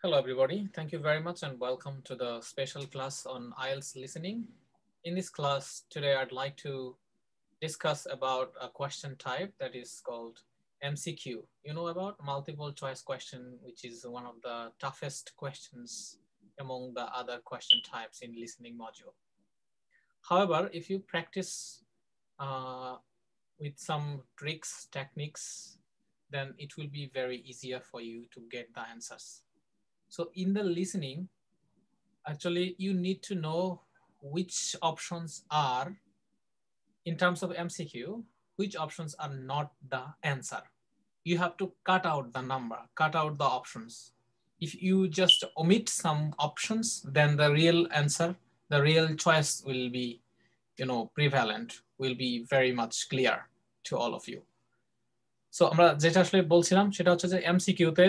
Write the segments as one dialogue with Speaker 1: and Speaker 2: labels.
Speaker 1: Hello, everybody. Thank you very much and welcome to the special class on IELTS listening. In this class today, I'd like to discuss about a question type that is called MCQ. You know about multiple choice question, which is one of the toughest questions among the other question types in listening module. However, if you practice with some tricks, techniques, then it will be very easier for you to get the answers. So in the listening, actually, you need to know which options are, in terms of MCQ, which options are not the answer. You have to cut out the number, cut out the options. If you just omit some options, then the real answer, the real choice will be, prevalent, will be very much clear to all of you. So আমরা যেটা আসলে বলছিলাম সেটা হচ্ছে যে MCQ-তে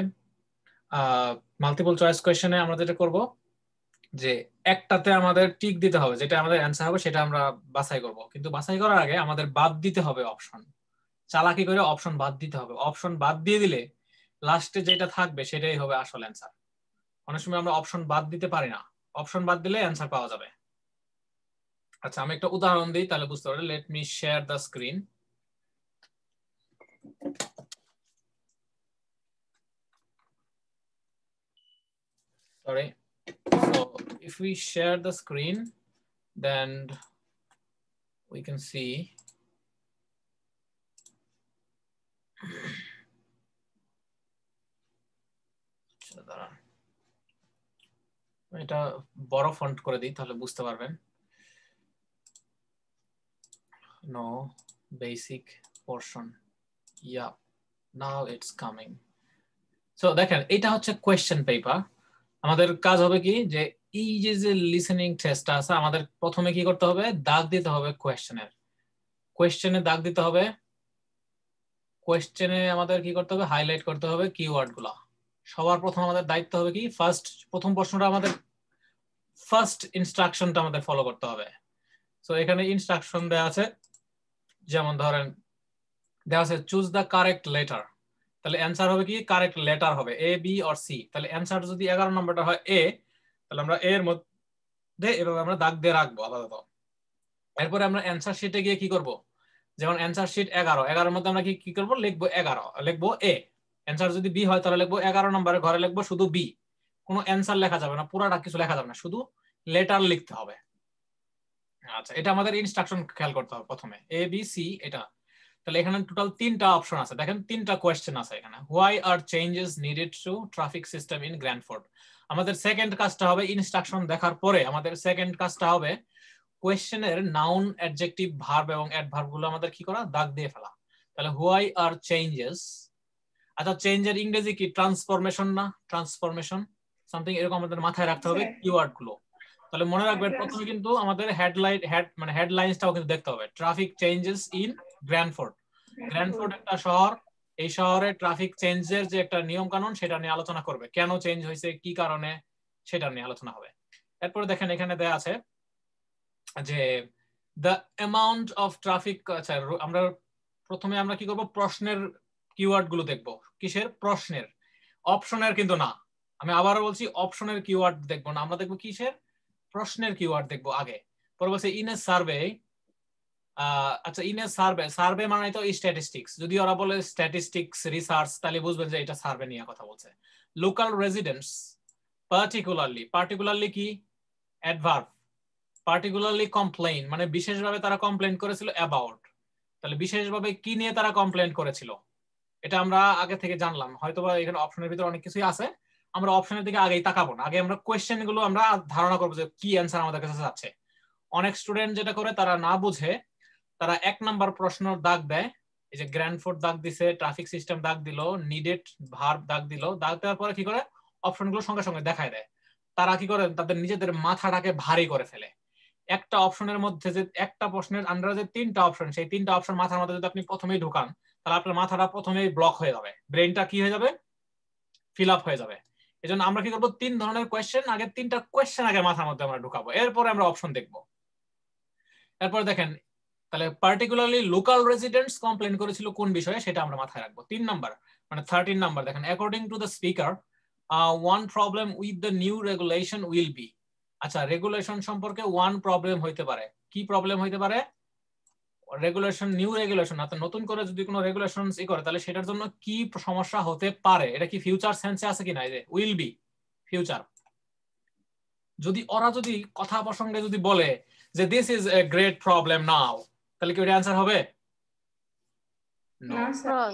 Speaker 1: multiple choice কোয়েশ্চেনে আমরা যেটা করব যে একটাতে আমাদের টিক দিতে হবে, যেটা আমাদের অ্যান্সার হবে সেটা আমরা বাছাই করব, কিন্তু বাছাই করার আগে আমাদের বাদ দিতে হবে অপশন। চালাকি করে অপশন বাদ দিতে হবে। অপশন বাদ দিয়ে দিলে লাস্টে যেটা থাকবে সেটাই হবে আসল অ্যান্সার। অনেক সময় আমরা অপশন বাদ দিতে পারি না, অপশন বাদ দিলে অ্যান্সার পাওয়া যাবে। আচ্ছা, আমি একটা উদাহরণ দিই তাহলে বুঝতে পারবে। Let me share the screen. Sorry. So if we share the screen, then we can see এটা বড় ফন্ট করে দিই তাহলে বুঝতে পারবেন। No basic portion. Yeah, now it's coming. So দেখেন, এটা হচ্ছে কোয়েশ্চেন পেপার। আমাদের কাজ হবে কি, যে এই যে লিসেনিং টেস্টটা আছে, আমাদের প্রথমে কি করতে হবে, দাগ দিতে হবে কোয়েশ্চেনে দাগ দিতে হবে। কোয়েশ্চেনে আমাদের কি করতে হবে, হাইলাইট করতে হবে কিওয়ার্ড গুলা। সবার প্রথম আমাদের দায়িত্ব হবে কি, প্রথম প্রশ্নটা আমাদের ফার্স্ট ইনস্ট্রাকশনটা আমাদের ফলো করতে হবে। সো এখানে ইনস্ট্রাকশন দেওয়া আছে, যেমন ধরেন দেওয়া আছে চুজ দ্য কারেক্ট লেটার। তাহলে অ্যান্সার হবে কি, কারেক্ট লেটার হবে এ, বি অর সি। তাহলে অ্যান্সার যদি 11 নম্বরটা হয় এ, তাহলে আমরা এর মধ্যে এভাবে আমরা দাগ দিয়ে রাখবো আপাতত। এরপরে আমরা অ্যান্সার শিটে গিয়ে কি করব, যেমন অ্যান্সার শিট 11 মধ্যে আমরা কি করব, লিখবো 11, লিখবো এ। অ্যান্সার যদি বি হয় তাহলে লিখবো 11 নম্বরের ঘরে লিখবো শুধু বি। কোনো অ্যান্সার লেখা যাবে না, পুরাটা কিছু লেখা যাবে না, শুধু লেটার লিখতে হবে। আচ্ছা, এটা আমাদের ইনস্ট্রাকশন খেয়াল করতে হবে প্রথমে, এ বি সি এটা। তাহলে এখানে টোটাল 3টা অপশন আছে, দেখেন 3টা কোয়েশ্চেন আছে এখানে। Why are changes needed to traffic system in Grandford. আমাদের সেকেন্ড কাজটা হবে, ইনস্ট্রাকশন দেখার পরে আমাদের সেকেন্ড কাজটা হবে কোয়েশ্চেনের নাউন, অ্যাডজেক্টিভ, ভার্ব এবং অ্যাডভার্ব গুলো আমাদের কি করা, দাগ দিয়ে ফেলা। তাহলে হোয়াই আর চেঞ্জেস, আচ্ছা চেঞ্জের ইংরেজি কি, ট্রান্সফরমেশন না, ট্রান্সফরমেশন সামথিং এরকম আমাদের মাথায় রাখতে হবে কিওয়ার্ড গুলো। তাহলে মনে রাখবেন প্রথমে কিন্তু আমাদের হেডলাইন্সটাও কিন্তু দেখতে হবে। Traffic changes in Grandford. Grandford একটা শহর, এই শহরে ট্রাফিক চেঞ্জের যে একটা নিয়ম কানুন সেটা নিয়ে আলোচনা করবে, কেন চেঞ্জ হয়েছে, কি কারণে, সেটা নিয়ে আলোচনা হবে। এরপরে দেখেন এখানে দেয়া আছে যে দ্য অ্যামাউন্ট অফ ট্রাফিক। আচ্ছা, আমরা প্রথমে আমরা কি করব, প্রশ্নের কিওয়ার্ড গুলো দেখবো। কিসের, প্রশ্নের, অপশনের কিন্তু না। আমি আবারও বলছি, অপশনের কিওয়ার্ড দেখবো না, আমরা দেখবো কিসের, প্রশ্নের কিওয়ার্ড দেখবো আগে। পরে বলছে ইন এ সার্ভে। আচ্ছা, ইন এ সার্ভে, সার্ভে মানে তো স্ট্যাটিস্টিক্স। যদি ওরা বলে স্ট্যাটিস্টিক্স রিসার্চ, তাহলে বুঝবেন যে এটা সার্ভে নিয়ে কথা বলছে। লোকাল রেসিডেন্টস, পার্টিকুলারলি কি, অ্যাডভার্ব। পার্টিকুলারলি কমপ্লেইন মানে বিশেষভাবে তারা কমপ্লেইন করেছিল অ্যাবাউট। তাহলে বিশেষভাবে কি নিয়ে তারা কমপ্লেইন করেছিল, এটা আমরা আগে থেকে জানলাম। হয়তোবা এখানে অপশনের ভিতরে অনেক কিছুই আছে, আমরা অপশনের দিকে আগেই তাকাবো না, আগে আমরা কোয়েশ্চেন গুলো আমরা ধারণা করবো যে কি অ্যান্সার আমাদের কাছে যাচ্ছে। অনেক স্টুডেন্ট যেটা করে, তারা না বুঝে তারা 1 নাম্বার প্রশ্ন দাগ দেয়। এই যে গ্র্যান্ডফোর্ড দাগ দিছে, ট্রাফিক সিস্টেম দাগ দিল, নিডেড ভার্ব দাগ দিল, দাগ দেওয়ার পরে কি করে, অপশনগুলো সঙ্গে সঙ্গে দেখায় দেয়। তারা কি করে, তাদের নিজেদের মাথাটাকে ভারী করে ফেলে। একটা অপশনের মধ্যে যে একটা প্রশ্নের আন্ডারে যে 3টা অপশন, সেই 3টা অপশন মাথার মধ্যে যদি আপনি প্রথমেই ঢুকান, তাহলে আপনার মাথাটা প্রথমেই ব্লক হয়ে যাবে, ব্রেনটা কি হয়ে যাবে, ফিল আপ হয়ে যাবে। এজন্য আমরা কি করবো, 3 ধরনের কোয়েশ্চেন, আগে 3টা কোয়েশ্চেন আগে মাথার মধ্যে আমরা ঢুকাবো, এরপরে আমরা অপশন দেখবো। এরপর দেখেন, তাহলে পার্টিকুলারলি লোকাল রেসিডেন্টস কমপ্লেইন করেছিল কোন বিষয়ে, সেটা আমরা মাথায় রাখবো। 3 নাম্বার মানে 13 নাম্বার দেখেন, according to the speaker one problem with the new regulation will be আচ্ছা রেগুলেশন সম্পর্কে one problem হইতে পারে কি প্রবলেম হইতে পারে রেগুলেশন নিউ রেগুলেশন অর্থাৎ নতুন করে যদি কোনো রেগুলেশনস ই করে তাহলে সেটার জন্য কি সমস্যা হতে পারে এটা কি ফিউচার সেন্সে আছে কিনা এই যে উইল বি ফিউচার যদি ওরা যদি কথা প্রসঙ্গে যদি বলে যে this is a great problem নাও তাহলে কি ওটা অ্যানসার হবে
Speaker 2: না স্যার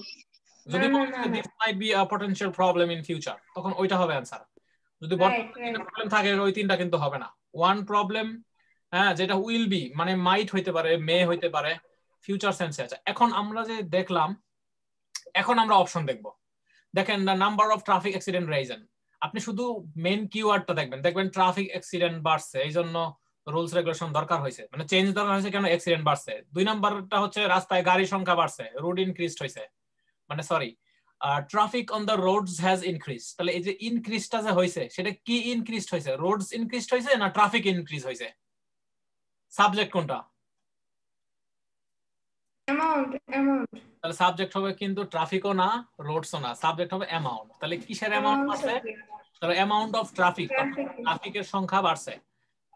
Speaker 1: যদি বলে this might be a potential problem in future তখন ওইটা হবে অ্যানসার যদি বর্তমানে প্রবলেম থাকে ওই তিনটা কিন্তু হবে না ওয়ান প্রবলেম হ্যাঁ যেটা উইল বি মানে মাইট হইতে পারে মে হইতে পারে ফিউচার সেন্সে আছে এখন আমরা যে দেখলাম এখন আমরা অপশন দেখব দেখেন the number of traffic accident reason আপনি শুধু মেইন কিওয়ার্ডটা দেখবেন ট্রাফিক অ্যাক্সিডেন্ট বাড়ছে এই জন্য রুলস রেগুলেশন দরকার হয়েছে মানে চেঞ্জ দরকার হয়েছে কেন অ্যাক্সিডেন্ট বাড়ছে দুই নাম্বারটা হচ্ছে রাস্তায় গাড়ির সংখ্যা বাড়ছে রোড ইনক্রিজড হয়েছে মানে sorry traffic on the Rhodes has increase তাহলে এই যে ইনক্রিজটা যে হয়েছে সেটা কি ইনক্রিজড হয়েছে রোডস ইনক্রিজড হয়েছে না ট্রাফিক ইনক্রিজ হয়েছে সাবজেক্ট কোনটা
Speaker 2: অ্যামাউন্ট
Speaker 1: তাহলে সাবজেক্ট হবে কিন্তু ট্রাফিকও না রোডসও না সাবজেক্ট হবে অ্যামাউন্ট তাহলে কিসের অ্যামাউন্ট বাড়ছে তাহলে অ্যামাউন্ট অফ ট্রাফিকের সংখ্যা বাড়ছে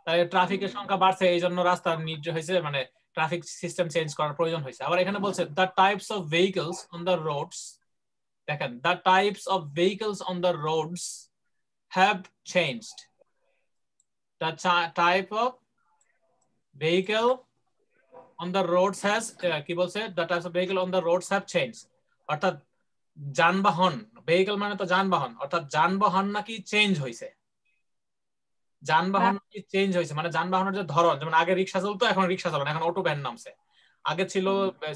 Speaker 1: তাহলে ট্রাফিকের সংখ্যা বাড়ছে এই জন্য রাস্তা নির্জ হয়েছে মানে ট্রাফিক সিস্টেম চেঞ্জ করার প্রয়োজন হয়েছে আবার এখানে বলছে the types of vehicles on the roads দেখেন the types of vehicles on the roads have changed the type of vehicle on the roads has কি বলছে the types of vehicle on the roads have changed অর্থাৎ যানবাহন vehicle মানে তো যানবাহন অর্থাৎ যানবাহন নাকি চেঞ্জ হইছে যানবাহন কি চেঞ্জ হইছে মানে যানবাহনের যে ধরন যেমন আগে রিকশা চলতো এখন রিকশা চলে না এখন অটো ভ্যান নামছে আগে ছিল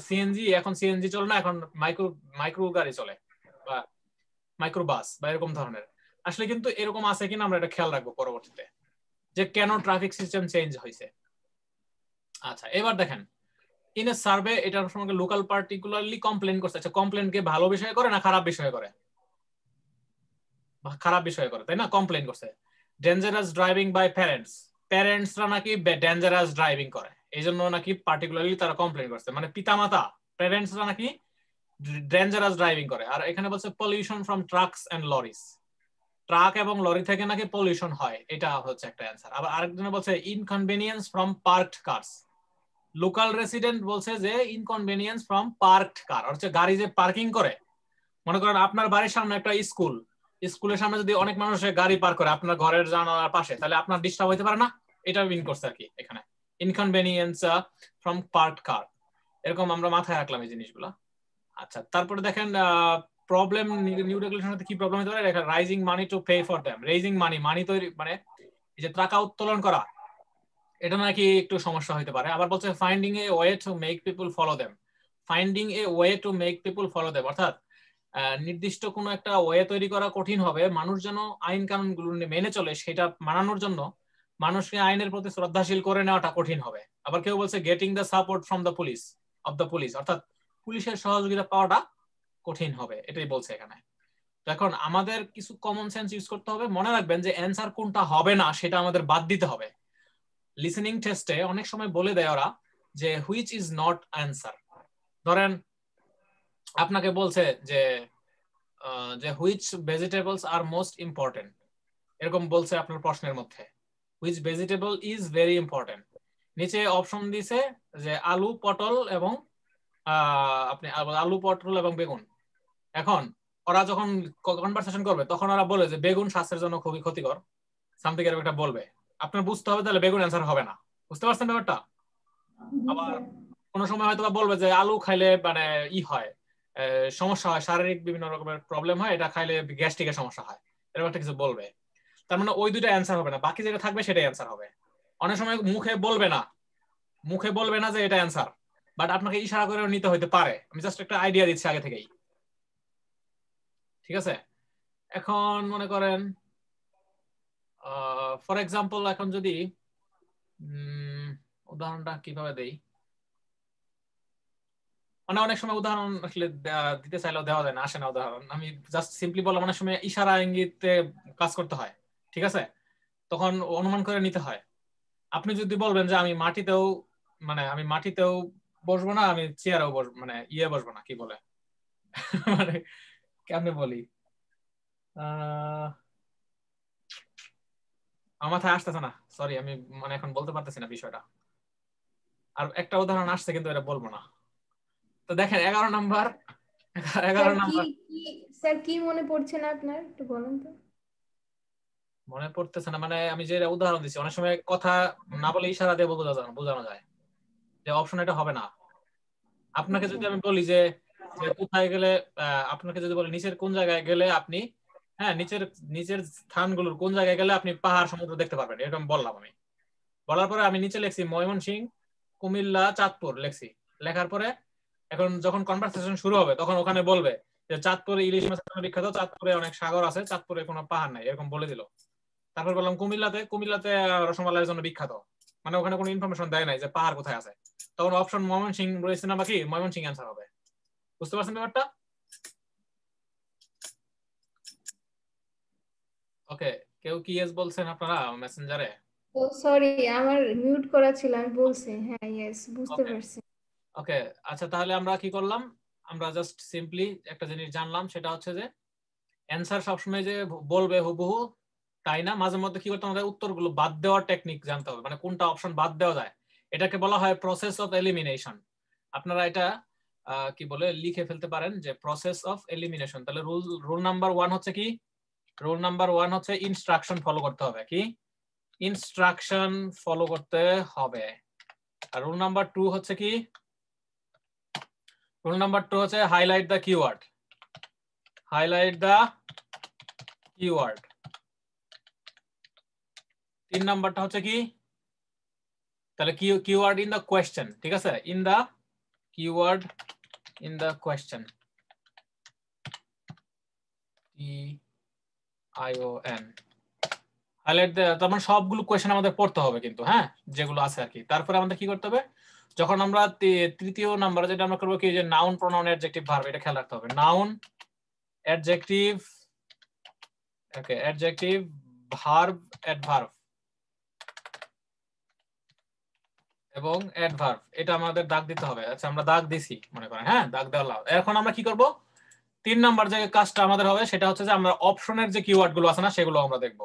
Speaker 1: সিএনজি এখন সিএনজি চলে না এখন মাইক্রো গাড়ি চলে বা মাইক্রো বাস বা এরকম ধরনের আসলে কিন্তু এরকম আছে কিনা আমরা এটা খেয়াল রাখবো পরবর্তীতে যে কেন ট্রাফিক সিস্টেম চেঞ্জ হইছে আচ্ছা এবার দেখেন ইন এ সার্ভে এটার সঙ্গে লোকাল পার্টিকুলারলি কমপ্লেন করছে আচ্ছা কমপ্লেন কে ভালো বিষয় করে না খারাপ বিষয় করে খারাপ বিষয় করে তাই না কমপ্লেন করছে ডেঞ্জারাস ড্রাইভিং বাই প্যারেন্টসরা নাকি ডেঞ্জারাস ড্রাইভিং করে এই জন্য নাকি পার্টিকুলারলি তারা কমপ্লেন করছে মানে পিতামাতা প্যারেন্টসরা নাকি ডেঞ্জারাস ড্রাইভিং করে আর এখানে বলছে pollution from trucks and lorries truck এবং লরি থেকে নাকি পলিউশন হয় এটা হচ্ছে একটা অ্যান্সার আবার আরেকজনে বলছে inconvenience from parked cars local resident বলছে যে ইনকনভেনিয়েন্স ফ্রম পার্কড কার হচ্ছে গাড়ি যে পার্কিং করে মনে করেন আপনার বাড়ির সামনে একটা স্কুলের সামনে যদি অনেক মানুষ গাড়ি পার্ক করে আপনার ঘরের জানালার পাশে তাহলে আপনার ডিস্টার্ব হইতে পারে না এটা মিন করছে আর কি এখানে ইনকনভেনিয়েন্স ফ্রম পার্কড কার এরকম আমরা মাথায় রাখলাম এই জিনিসগুলো আচ্ছা তারপরে দেখেন প্রবলেম নিউ রেগুলেশনের কি প্রবলেম হতে পারে rising money to pay for them raising money তৈরি মানে এই যে টাকা উত্তোলন করা এটা নাকি একটু সমস্যা হতে পারে আবার বলছে finding a way to make people follow them অর্থাৎ নির্দিষ্ট কোনো একটা ওয়ে তৈরি করা কঠিন হবে মানুষ যেন আইন কানুনগুলো মেনে চলে সেটা মানানোর জন্য মানুষকে আইনের প্রতি শ্রদ্ধাশীল করে নেওয়াটা কঠিন হবে আবার কেউ বলছে getting the support from the police অর্থাৎ পুলিশের সহযোগিতা পাওয়াটা কঠিন হবে এটাই বলছে এখানে এখন আমাদের কিছু কমন সেন্স ইউজ করতে হবে মনে রাখবেন যে অ্যান্সার কোনটা হবে না সেটা আমাদের বাদ দিতে হবে লিসেনিং টেস্টে অনেক সময় বলে দেয় ওরা যে হুইচ ইজ নট অ্যান্সার ধরেন আপনাকে বলছে যে which vegetables are most important এরকম বলছে আপনার প্রশ্নের মধ্যে which vegetable is very important নিচে অপশন দিছে যে আলু পটল এবং বেগুন এখন ওরা যখন কনভারসেশন করবে তখন ওরা বলে যে বেগুন স্বাস্থ্যের জন্য খুবই ক্ষতিকর সামথিং এরকম একটা বলবে আপনার বুঝতে হবে তাহলে বেগুন অ্যান্সার হবে না বুঝতে পারছেন ব্যাপারটা আবার কোন সময় হয়তো বলবে যে আলু খাইলে মানে হয় সমস্যা হয় শারীরিক বিভিন্ন রকমের প্রবলেম হয় এটা খাইলে গ্যাস্ট্রিকের সমস্যা হয় এরকম একটা কিছু বলবে তার মানে ওই দুইটা অ্যান্সার হবে না বাকি যেটা থাকবে সেটাই অ্যান্সার হবে অনেক সময় মুখে বলবে না যে এটা অ্যান্সার বাট আপনাকে ইশারা করে নিতে হইতে পারে আমি জাস্ট একটা আইডিয়া দিচ্ছি আগে থেকেই ঠিক আছে এখন মনে করেন ফর এক্সাম্পল এখন যদি উদাহরণটা কিভাবে দেই মানে অনেক সময় উদাহরণ আসলে দিতে চাইলেও দেওয়া যায় না আসে না উদাহরণ আমি জাস্ট সিম্পলি বললাম অনেক সময় ইশারা ইঙ্গিতে কাজ করতে হয় ঠিক আছে তখন অনুমান করে নিতে হয় আপনি যদি বলবেন যে আমি মাটিতেও বসবো না আমি চেয়ারেও বসবো মানে বসবো না কি বলে মানে কেমনে বলি আমার মাথায় আসতেছে না, সরি, আমি মানে এখন বলতে পারতেছি না বিষয়টা। আর একটা উদাহরণ আসছে কিন্তু এটা বলবো না। তো দেখেন 11 নাম্বার, 11 নাম্বার
Speaker 2: স্যার কি মনে পড়ছে না আপনার, একটু বলুন তো।
Speaker 1: মনে পড়তেছে না, মানে আমি যে উদাহরণ দিচ্ছি, অনেক সময় কথা না বলে ইশারা দিয়ে বোঝানো যায় যে অপশন এটা হবে না। আপনাকে
Speaker 2: আচ্ছা
Speaker 1: যদি আমি বলি যে যে কোথায় গেলে, আপনাকে যদি বলি নিচের কোন জায়গায় গেলে আপনি, হ্যাঁ, নিচের নিচের স্থানগুলোর কোন জায়গায় গেলে আপনি পাহাড় সমুদ্র দেখতে পারবেন, এরকম বললাম আমি। বলার পরে আমি নিচে লিখছি ময়মনসিংহ, কুমিল্লা, চাঁদপুর লিখছি। লেখার পরে এখন যখন কনভারসেশন শুরু হবে তখন ওখানে বলবে যে চাঁদপুরে ইলিশ মাছের জন্য বিখ্যাত, চাঁদপুরে অনেক সাগর আছে, চাঁদপুরে কোনো পাহাড় নাই, এরকম বলে দিল। তারপর বললাম কুমিল্লাতে রসমালাইয়ের জন্য বিখ্যাত, মানে ওখানে কোনো ইনফরমেশন দেয় নাই যে পাহাড় কোথায় আছে। তখন অপশন ময়মনসিংহ রয়েছে না, বাকি ময়মনসিংহ অ্যান্সার হবে। বুঝতে পারছেন ব্যাপারটা? ওকে, কেউ কি ইয়েস বলছেন আপনারা মেসেঞ্জারে?
Speaker 2: ও সরি, আমার মিউট করা ছিল, আমি বলছি হ্যাঁ ইয়েস, বুঝতে
Speaker 1: ওকে
Speaker 2: পারছি।
Speaker 1: ওকে, আচ্ছা তাহলে আমরা কি করলাম, আমরা জাস্ট সিম্পলি একটা জিনিস জানলাম, সেটা হচ্ছে যে অ্যান্সার সবসময় যে বলবে হুবহু তাই না, মাঝে মধ্যে কি করতে আমাদের উত্তরগুলো বাদ দেওয়ার টেকনিক জানতে হবে, মানে কোনটা অপশন বাদ দেওয়া যায়। এটাকে বলা হয় প্রসেস অফ এলিমিনেশন। আপনারা এটা কি বলে লিখে ফেলতে পারেন যে প্রসেস অফ এলিমিনেশন। তাহলে রুল রুল নাম্বার 1 হচ্ছে কি, রুল নাম্বার 1 হচ্ছে ইনস্ট্রাকশন ফলো করতে হবে। কি ইনস্ট্রাকশন ফলো করতে হবে। আর রুল নাম্বার 2 হচ্ছে কি, রুল নাম্বার 2 হচ্ছে highlight the keyword, highlight the keyword. 3 নাম্বারটা হচ্ছে কি, তাহলে কিওয়ার্ড ইন দ্য কোয়েশ্চেন, ঠিক আছে, in the keyword in the question, TION, highlight the, তার মানে সবগুলো কোয়েশ্চেন আমাদের পড়তে হবে কিন্তু, হ্যাঁ, যেগুলো আছে আর কি। তারপরে আমাদের কি করতে হবে, যখন আমরা তৃতীয় নাম্বারে যেটা আমরা করবো কি, যে নাউন প্রোনাউন অ্যাডজেক্টিভ ভার্ব, এটা খেয়াল রাখতে হবে। নাউন অ্যাডজেক্টিভ, ওকে, অ্যাডজেক্টিভ ভার্ব অ্যাডভার্ব এবং অ্যাডভার্ব, এটা আমাদের দাগ দিতে হবে। আচ্ছা আমরা দাগ দিছি মনে করেন, হ্যাঁ, দাগ দেওয়া। এখন আমরা কি করব, 3 নাম্বার যে কাজটা আমাদের হবে সেটা হচ্ছে যে আমরা অপশনের যে কিওয়ার্ড গুলো আছে না সেগুলো আমরা দেখব।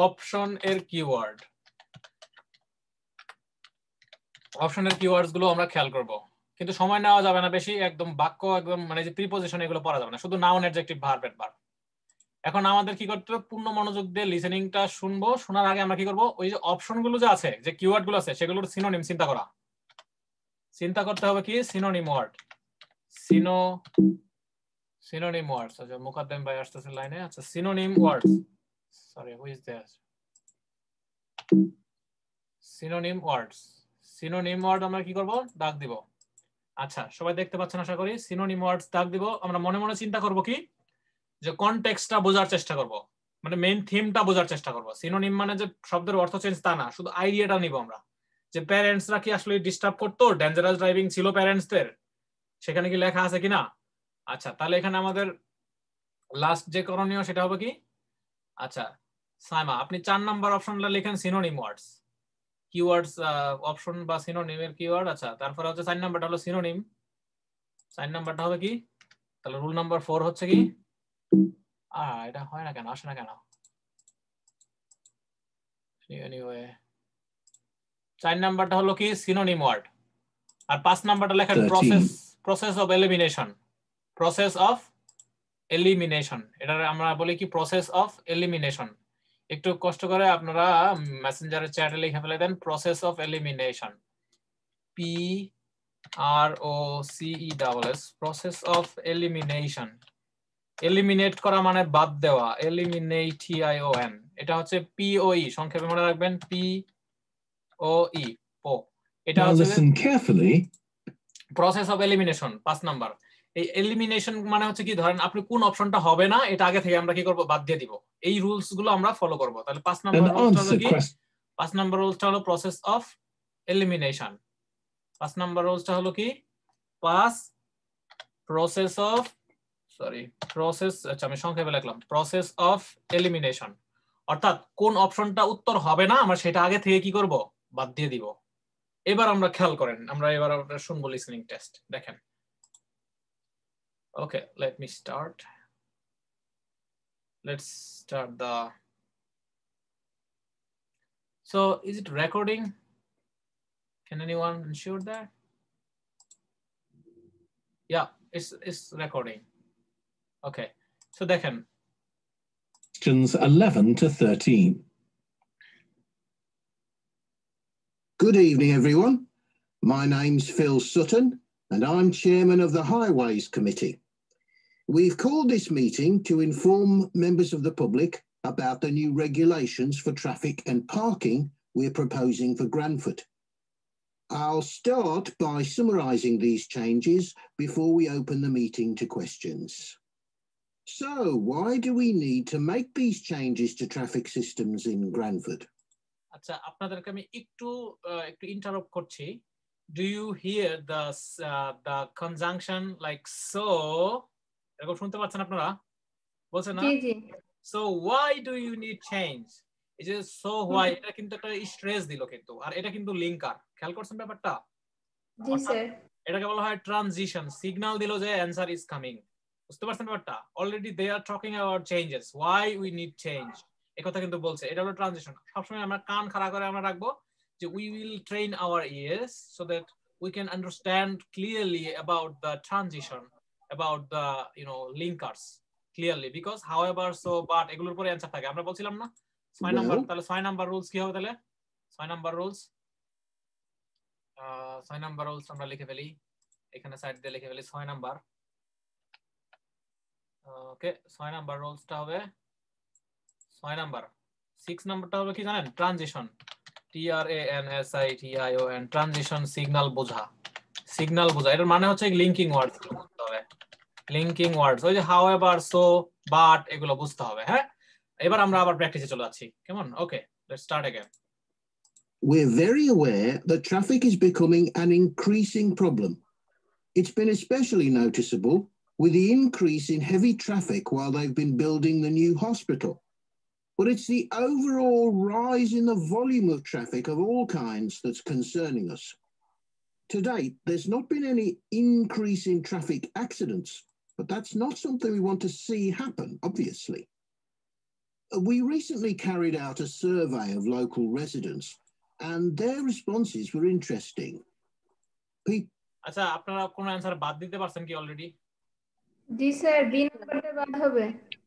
Speaker 1: অপশন এর কিওয়ার্ড, অপশনের কিওয়ার্ডস গুলো আমরা খেয়াল করব, কিন্তু সময় নেওয়া যাবে না বেশি, একদম বাক্য একদম মানে যে প্রিপোজিশন এগুলো পড়া যাবে না, শুধু নাউন অ্যাডজেক্টিভ ভার্ব অ্যাডভার্ব। এখন আমাদের কি করতে হবে, পূর্ণ মনোযোগ দিয়ে লিসেনিংটা শুনবো। শোনার আগে আমরা কি করব, ওই যে অপশন গুলো যে আছে, যে কিওয়ার্ড গুলো আছে সেগুলোর সিনোনিম চিন্তা করা, চিন্তা করতে হবে কি সিনোনিম ওয়ার্ড, সিনোনিম ওয়ার্ডস। আচ্ছা মুকাদ্দেম ভাই আসতেছে লাইনে। আচ্ছা synonym words, sorry who is there, synonym words, synonym word আমরা কি করব, দাগ দিব। আচ্ছা সবাই দেখতে পাচ্ছেন আশা করি, সিনোনিম ওয়ার্ডস দাগ দিব। আমরা মনে মনে চিন্তা করব কি, যে কনটেক্সটটা বোঝার চেষ্টা করব, মানে মেইন থিমটা বোঝার চেষ্টা করব। সিনোনিম মানে যে শব্দের অর্থ চেঞ্জ তা না, শুধু আইডিয়াটা নিব আমরা, যে প্যারেন্টসরা কি আসলে ডিস্টার্ব করতো, ডেঞ্জারাস ড্রাইভিং ছিল প্যারেন্টসদের, সেখানে কি লেখা আছে কিনা। আচ্ছা তাহলে এখানে আমাদের লাস্ট যে করণীয় সেটা হবে কি, আচ্ছা সাইমা আপনি 4 নাম্বার অপশনটা লিখেন সিনোনিম ওয়ার্ডস, কিওয়ার্ডস অপশন বা সিনোনিমের কিওয়ার্ড। আচ্ছা তারপরে হচ্ছে 4 নাম্বারটা হলো সিনোনিম, 4 নাম্বারটা হবে কি, তাহলে রুল নাম্বার 4 হচ্ছে কি, এটা হয় না কেন, আসে না কেন, এনিওয়ে 4 নাম্বারটা হলো কি সিনোনিম ওয়ার্ড। আর 5 নাম্বারটা লেখেন process of elimination, process of elimination, এটা আমরা বলি কি প্রসেস অফ এলিমিনেশন। একটু কষ্ট করে আপনারা মেসেঞ্জারের চ্যাটে লিখে ফেলে দেন process of elimination, PROCESS, process of elimination. Eliminate করা মানে বাদ দেওয়া, এলিমিনেটিওন, এটা হচ্ছে POE, সংক্ষেপে মনে রাখবেন POE, পো। এটা হচ্ছে প্রসেস অফ এলিমিনেশন 5 নাম্বার। এই এলিমিনেশন মানে হচ্ছে কি, ধরেন আপনি কোন অপশনটা হবে না এটা আগে থেকে আমরা কি করব, বাদ দিয়ে দিব। এই রুলস গুলো আমরা ফলো করব। তাহলে 5 নাম্বার রুলসটা হলো কি, 5 নাম্বার রুলসটা হলো প্রসেস অফ এলিমিনেশন। 5 নাম্বার রুলসটা হলো কি, 5 প্রসেস অফ, প্রসেস, আচ্ছা আমি সংক্ষেপে লিখলাম প্রসেস অফ এলিমিনেশন, অর্থাৎ কোন অপশনটা উত্তর হবে না আমরা সেটা আগে থেকে কি করব, বাদ দিয়ে দিব। এবার আমরা খেয়াল করেন, আমরা এবার শুনবো লিসেনিং টেস্ট, দেখেন। Okay, let me start. Let's start the So is it recording? Can anyone ensure that? Yeah, it's recording. Okay, so দেখেন
Speaker 3: questions 11 to 13.
Speaker 4: Good evening, everyone. My name's Phil Sutton, and I'm chairman of the Highways Committee. We've called this meeting to inform members of the public about the new regulations for traffic and parking we're proposing for Granford. I'll start by summarising these changes before we open the meeting to questions. So, why do we need to make these changes to traffic systems in Granford?
Speaker 1: আচ্ছা, আপনাদেরকে আমি একটু interrupt করছি। Do you hear the conjunction like so? এরকম শুনতে পাচ্ছেন আপনারা? বলছেন না?
Speaker 2: জি জি।
Speaker 1: So why do you need change? এই যে so why, এটা কিন্তু একটা স্ট্রেস দিল কিন্তু, আর এটা কিন্তু লিঙ্কার। খেয়াল করছেন ব্যাপারটা?
Speaker 2: জি স্যার।
Speaker 1: এটাকে বলা হয় ট্রানজিশন। সিগন্যাল দিল যে অ্যানসার ইজ কামিং। বুঝতে পারছেন ব্যাপারটা? Already they are talking about changes, why we need change, এই কথা কিন্তু বলছে। এটা হলো ট্রানজিশন। সবসময় আমরা কান খাড়া করে আমরা রাখবো যে we will train our years so that we can understand clearly about the transition, about the linkers clearly, because however so but এগুলোর পরে অ্যানসার থাকে। আমরা বলছিলাম না 6 নাম্বার, তাহলে 6 নাম্বার রুলস কি হবে? তাহলে 6 নাম্বার রুলস 6 নাম্বার রুলস আমরা লিখে ফেলি, এখানে সাইড দিয়ে লিখে ফেলি 6 নাম্বার। ওকে, 6 নাম্বার রুলসটা হবে 6 নাম্বার। 6 নাম্বারটা হবে কি জানেন? ট্রানজিশন, TRANSITION, ট্রানজিশন, সিগন্যাল বোঝা। সিগন্যাল বোঝা এটার মানে হচ্ছে লিংকিং ওয়ার্ডস বুঝতে হবে। লিংকিং ওয়ার্ডস, ওই যে হাউএভার, সো, বাট, এগুলো বুঝতে হবে। হ্যাঁ, এবার আমরা আবার প্র্যাকটিসে চলে যাচ্ছি। কেমন? Okay, let's start again.
Speaker 4: We're very aware that traffic is becoming an increasing problem. It's been especially noticeable with the increase in heavy traffic while they've been building the new hospital. But it's the overall rise in the volume of traffic of all kinds that's concerning us. To date, there's not been any increase in traffic accidents, but that's not something we want to see happen, obviously. We recently carried out a survey of local residents, and their responses were interesting.
Speaker 1: আচ্ছা, আপনারা কোন answer বাদ দিতে পারছেন কি already?
Speaker 2: জি sir, B নাম্বারটা বাদ হবে।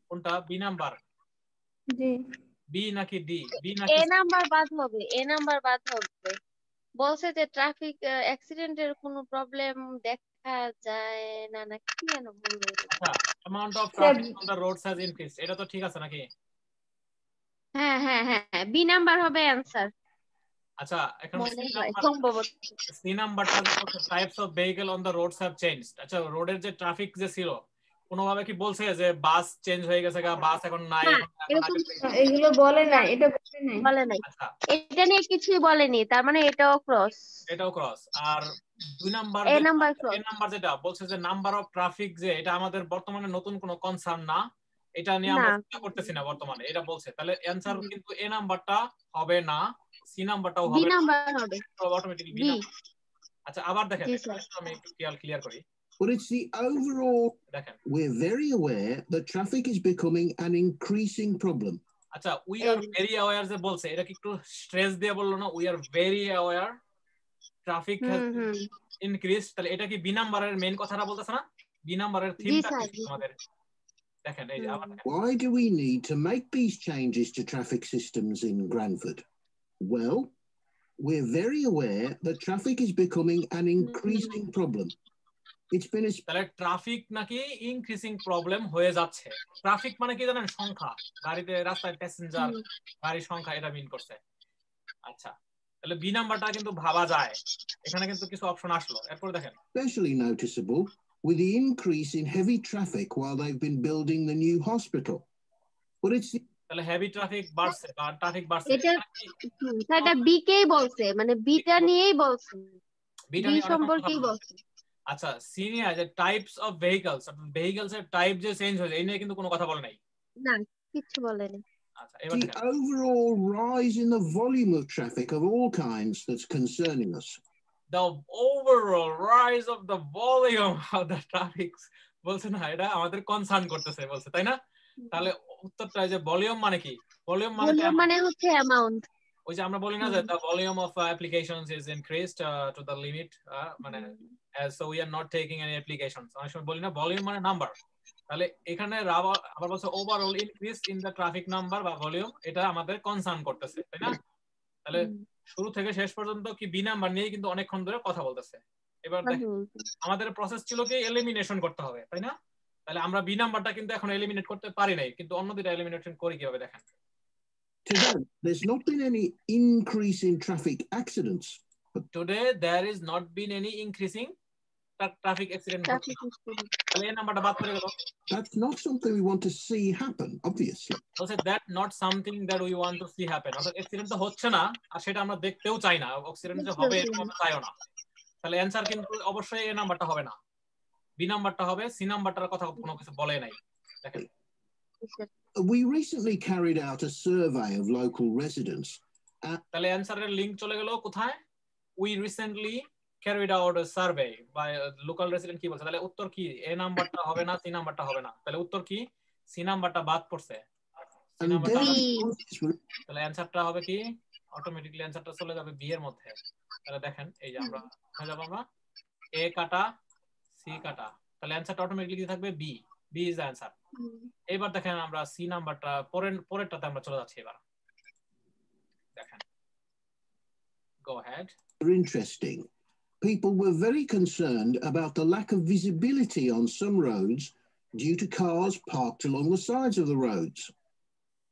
Speaker 1: কোনটা? B number?
Speaker 2: জি।
Speaker 1: বি নাকি ডি? বি নাকি
Speaker 5: এ নাম্বার বাদ হবে, এ নাম্বার বাদ হবে। বলছে যে ট্রাফিক অ্যাক্সিডেন্টের কোনো প্রবলেম দেখা যায় না, না কি যেন বললো।
Speaker 1: আচ্ছা, amount of traffic on the Rhodes has increased, এটা তো ঠিক আছে নাকি?
Speaker 5: হ্যাঁ হ্যাঁ হ্যাঁ, বি নাম্বার হবে অ্যানসার।
Speaker 1: আচ্ছা, এখন
Speaker 5: মনে হয় সম্ভবত
Speaker 1: সি নাম্বারটা types of vehicle on the roads have changed. আচ্ছা, রোডের যে ট্রাফিক যে ছিল কোনোভাবে কি বলছে যে বাস চেঞ্জ হয়ে গেছে, বাস এখন নাই?
Speaker 2: এগুলো বলে না, এটা বলে নাই।
Speaker 5: বলে নাই, এটা নিয়ে কিছুই বলেনি, তার মানে এটাও ক্রস।
Speaker 1: এটাও ক্রস। আর দুই নাম্বার,
Speaker 5: এ নাম্বার ক্রস।
Speaker 1: এ নাম্বার যেটা বলছে যে নাম্বার অফ ট্রাফিক, যে এটা আমাদের বর্তমানে নতুন কোনো কনসার্ন না, এটা নিয়ে আমরা চিন্তা করতেছি না বর্তমানে, এটা বলছে। তাহলে অ্যানসার কিন্তু এ নাম্বারটা হবে না, সি নাম্বারটাও হবে না,
Speaker 5: বি নাম্বার হবে,
Speaker 1: অটোমেটিক্যালি বি নাম্বার। আচ্ছা, আবার দেখেন, আমি একটু ক্লিয়ার করি।
Speaker 4: But it's the overall, we're very aware that traffic is becoming an increasing problem.
Speaker 1: আচ্ছা, we are very aware যে বলছে, এটা কি একটু স্ট্রেস দিয়ে বললো না? we are very aware traffic has increased, তাহলে এটা কি বি নাম্বারের মেইন কথাটা বলতেছে না? বি নাম্বারের থিমটা আমাদের দেখেন, এই যে আবার দেখেন।
Speaker 4: Why do we need to make these changes to traffic systems in Granford? Well, we're very aware that traffic is becoming an increasing problem. It's been
Speaker 1: তাহলে ট্রাফিক নাকি ইনক্রিজিং প্রবলেম হয়ে যাচ্ছে। ট্রাফিক মানে কি জানেন? সংখ্যা, গাড়িতে রাস্তায় প্যাসেঞ্জার, গাড়ির সংখ্যা, এটা মিন করছে। আচ্ছা, তাহলে বি নাম্বারটা কিন্তু ভাবা যায়, এখানে কিন্তু কিছু অপশন আসলো। এরপর দেখেন,
Speaker 4: especially noticeable with the increase in heavy traffic while they've been building the new hospital. But it's
Speaker 1: তাহলে হেভি ট্রাফিক বাড়ছে বা ট্রাফিক বাড়ছে,
Speaker 5: এটা বি কেই বলছে, মানে বিটা নিয়েই বলছে, বি সম্পর্কেই বলছে।
Speaker 1: আচ্ছা, সিনিয়র যে টাইপস অফ ভেহিকলস, ভেহিকলস এর টাইপ যে চেঞ্জ হয়েছে, এই নিয়ে কিন্তু কোনো কথা বলে নাই।
Speaker 5: না, কিছু বলেনি।
Speaker 1: আচ্ছা, এবার
Speaker 4: the overall rise in the volume of traffic of all kinds that's concerning us.
Speaker 1: The overall rise of the volume of the traffic বলছে না, এটা আমাদের কনসার্ন করতেছে বলছে, তাই না? তাহলে উত্তরটা যে ভলিউম মানে কি? ভলিউম মানে
Speaker 5: হচ্ছে অ্যামাউন্ট।
Speaker 1: ওই যে আমরা বলি না যে the volume of applications is increased to the limit মানে so we are not taking any applications অনেক সময় বলি না ভলিউম মানে নাম্বার তাহলে এখানে আবার বলছে overall increase in the traffic number বা ভলিউম এটা আমাদের কনসার্ন করতেছে তাই না তাহলে শুরু থেকে শেষ পর্যন্ত কি বি নাম্বার নিয়ে কিন্তু অনেকক্ষণ ধরে কথা বলতেছে এবার আমাদের প্রসেস ছিল কি এলিমিনেশন করতে হবে তাই না তাহলে আমরা বি নাম্বারটা কিন্তু এখন এলিমিনেট করতে পারি নাই কিন্তু অন্য দুটো এলিমিনেশন করি কিভাবে দেখেন
Speaker 4: Today, there's not been any increase in traffic accidents.
Speaker 1: Today, there is not been any increasing traffic accident.
Speaker 4: That's not something we want to see happen, obviously.
Speaker 1: So that's not something that we want to see happen. Accident তো হচ্ছে না আর সেটা আমরা দেখতেও চাই না accident যে হবে এটা আমরা চাইও না তাহলে অ্যানসার কিন্তু অবশ্যই এ নাম্বারটা হবে না বি নাম্বারটা হবে সি নাম্বারটার কথা কোনো কিছু বলে নাই দেখেন
Speaker 4: We recently carried out a survey of local residents.
Speaker 1: তাহলে অ্যানসারের লিংক চলে গেল কোথায় we recently carried out a survey by local resident কি বলছে তাহলে উত্তর কি এ নাম্বারটা হবে না সি নাম্বারটা হবে না তাহলে উত্তর কি সি নাম্বারটা বাদ পড়ছে তাহলে অ্যানসারটা হবে কি অটোমেটিক্যালি অ্যানসারটা চলে যাবে বি এর মধ্যে তাহলে দেখেন এই যে আমরা হয়ে যাব আমরা এ কাটা সি কাটা তাহলে অ্যানসারটা অটোমেটিক্যালি কি থাকবে B B is the answer এবার দেখেন আমরা সি নাম্বারটা পরেরটাতে আমরা চলে যাচ্ছি এবার দেখেন go ahead
Speaker 4: interesting people were very concerned about the lack of visibility on some roads due to cars parked along the sides of the roads